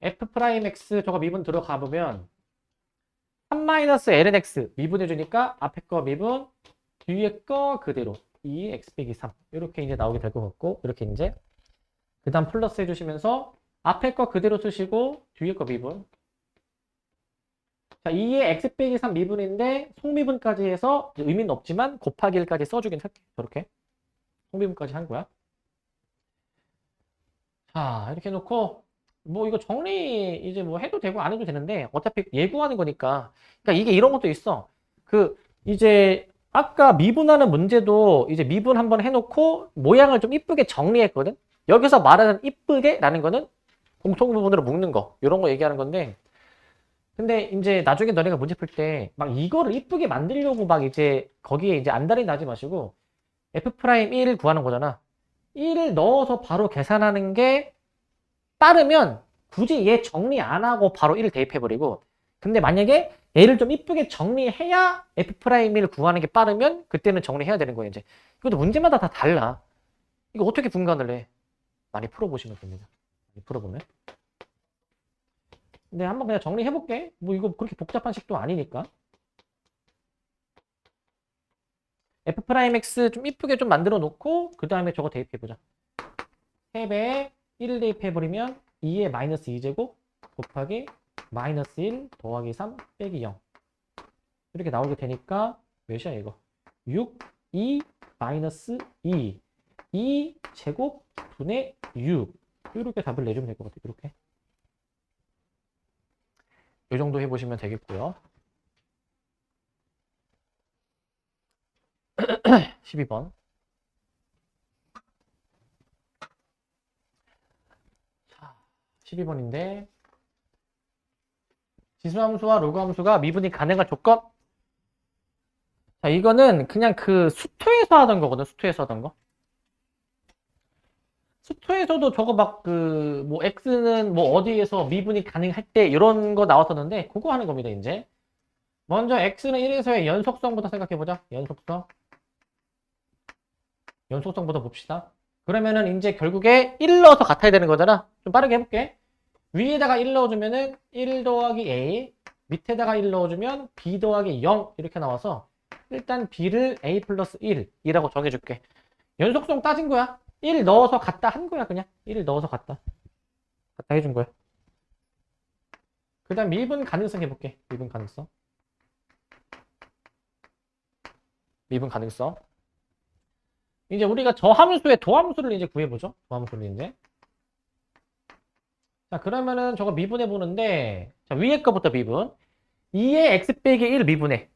f'x 저거 미분 들어가 보면 3-ln x 미분해주니까 앞에 거 미분, 뒤에 거 그대로 2x 빼기 3 이렇게 이제 나오게 될 것 같고, 이렇게 이제 그 다음 플러스 해주시면서 앞에 거 그대로 쓰시고 뒤에 거 미분. 자, 2의 x 빼기 3 미분인데 속미분까지 해서 의미는 없지만 곱하기 1까지 써주긴 할게. 저렇게 속미분까지 한 거야. 자, 이렇게 해놓고 뭐 이거 정리 이제 뭐 해도 되고 안 해도 되는데 어차피 예고하는 거니까. 그러니까 이게 이런 것도 있어. 그 이제 아까 미분하는 문제도 이제 미분 한번 해놓고 모양을 좀 이쁘게 정리했거든. 여기서 말하는 이쁘게라는 거는 공통 부분으로 묶는 거, 이런 거 얘기하는 건데, 근데 이제 나중에 너네가 문제 풀 때 막 이거를 이쁘게 만들려고 막 이제 거기에 이제 안달이 나지 마시고 f'1 구하는 거잖아. 1을 넣어서 바로 계산하는 게 빠르면 굳이 얘 정리 안 하고 바로 1을 대입해버리고, 근데 만약에 얘를 좀 이쁘게 정리해야 f'1을 구하는 게 빠르면 그때는 정리해야 되는 거예요, 이제. 이것도 문제마다 다 달라. 이거 어떻게 분간을 해? 많이 풀어보시면 됩니다. 많이 풀어보면. 근데 한번 그냥 정리해볼게. 뭐 이거 그렇게 복잡한 식도 아니니까. f'x 좀 이쁘게 좀 만들어 놓고 그 다음에 저거 대입해보자. 3배에 1을 대입해버리면 2의 마이너스 2제곱 곱하기 마이너스 1 더하기 3 빼기 0 이렇게 나오게 되니까 몇이야 이거? 6, 2, 마이너스 2 2제곱 분의 6 이렇게 답을 내주면 될 것 같아요. 이렇게 이 정도 해보시면 되겠고요. 12번. 자, 12번인데 지수함수와 로그함수가 미분이 가능한 조건. 자, 이거는 그냥 그 수투에서 하던 거거든. 수투에서 하던 거. 수투에서도 저거 막 그 뭐 x는 뭐 어디에서 미분이 가능할 때 이런 거 나왔었는데 그거 하는 겁니다, 이제. 먼저 x는 1에서의 연속성부터 생각해 보자. 연속성부터 봅시다. 그러면은 이제 결국에 1 넣어서 같아야 되는 거잖아. 좀 빠르게 해볼게. 위에다가 1 넣어주면은 1 더하기 a, 밑에다가 1 넣어주면 b 더하기 0 이렇게 나와서 일단 b를 a 플러스 1이라고 정해줄게. 연속성 따진 거야. 1 넣어서 같다 한 거야, 그냥. 1 넣어서 같다 해준 거야. 그 다음 미분 가능성 해볼게. 미분 가능성. 이제 우리가 저 함수의 도함수를 이제 구해보죠. 도함수를 이제. 자, 그러면은 저거 미분해 보는데, 자, 위에 거부터 미분. 2의 x 빼기 1 미분해.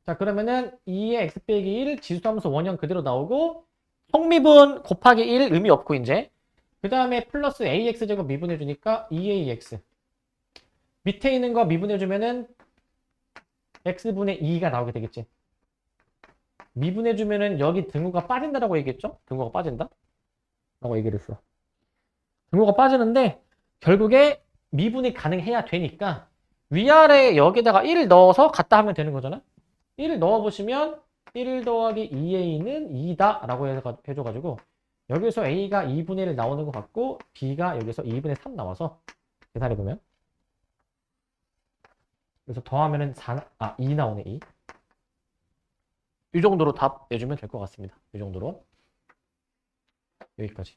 자, 그러면은 2의 x 빼기 1 지수함수 원형 그대로 나오고, 속미분 곱하기 1 의미 없고, 이제. 그 다음에 플러스 ax 제곱 미분해 주니까 2ax. 밑에 있는 거 미분해 주면은 x분의 2가 나오게 되겠지. 미분해 주면은 여기 등호가 빠진다라고 얘기했죠? 등호가 빠진다? 라고 얘기를 했어. 등호가 빠지는데 결국에 미분이 가능해야 되니까 위아래 여기다가 1 넣어서 갖다 하면 되는 거잖아. 1 넣어보시면 1 더하기 2a는 2다 라고 해줘가지고 여기서 a가 2분의 1 나오는 것 같고 b가 여기서 2분의 3 나와서 계산해보면 그래서 더하면은 2 나오네. 2. 이 정도로 답 내주면 될 것 같습니다. 이 정도로. 여기까지.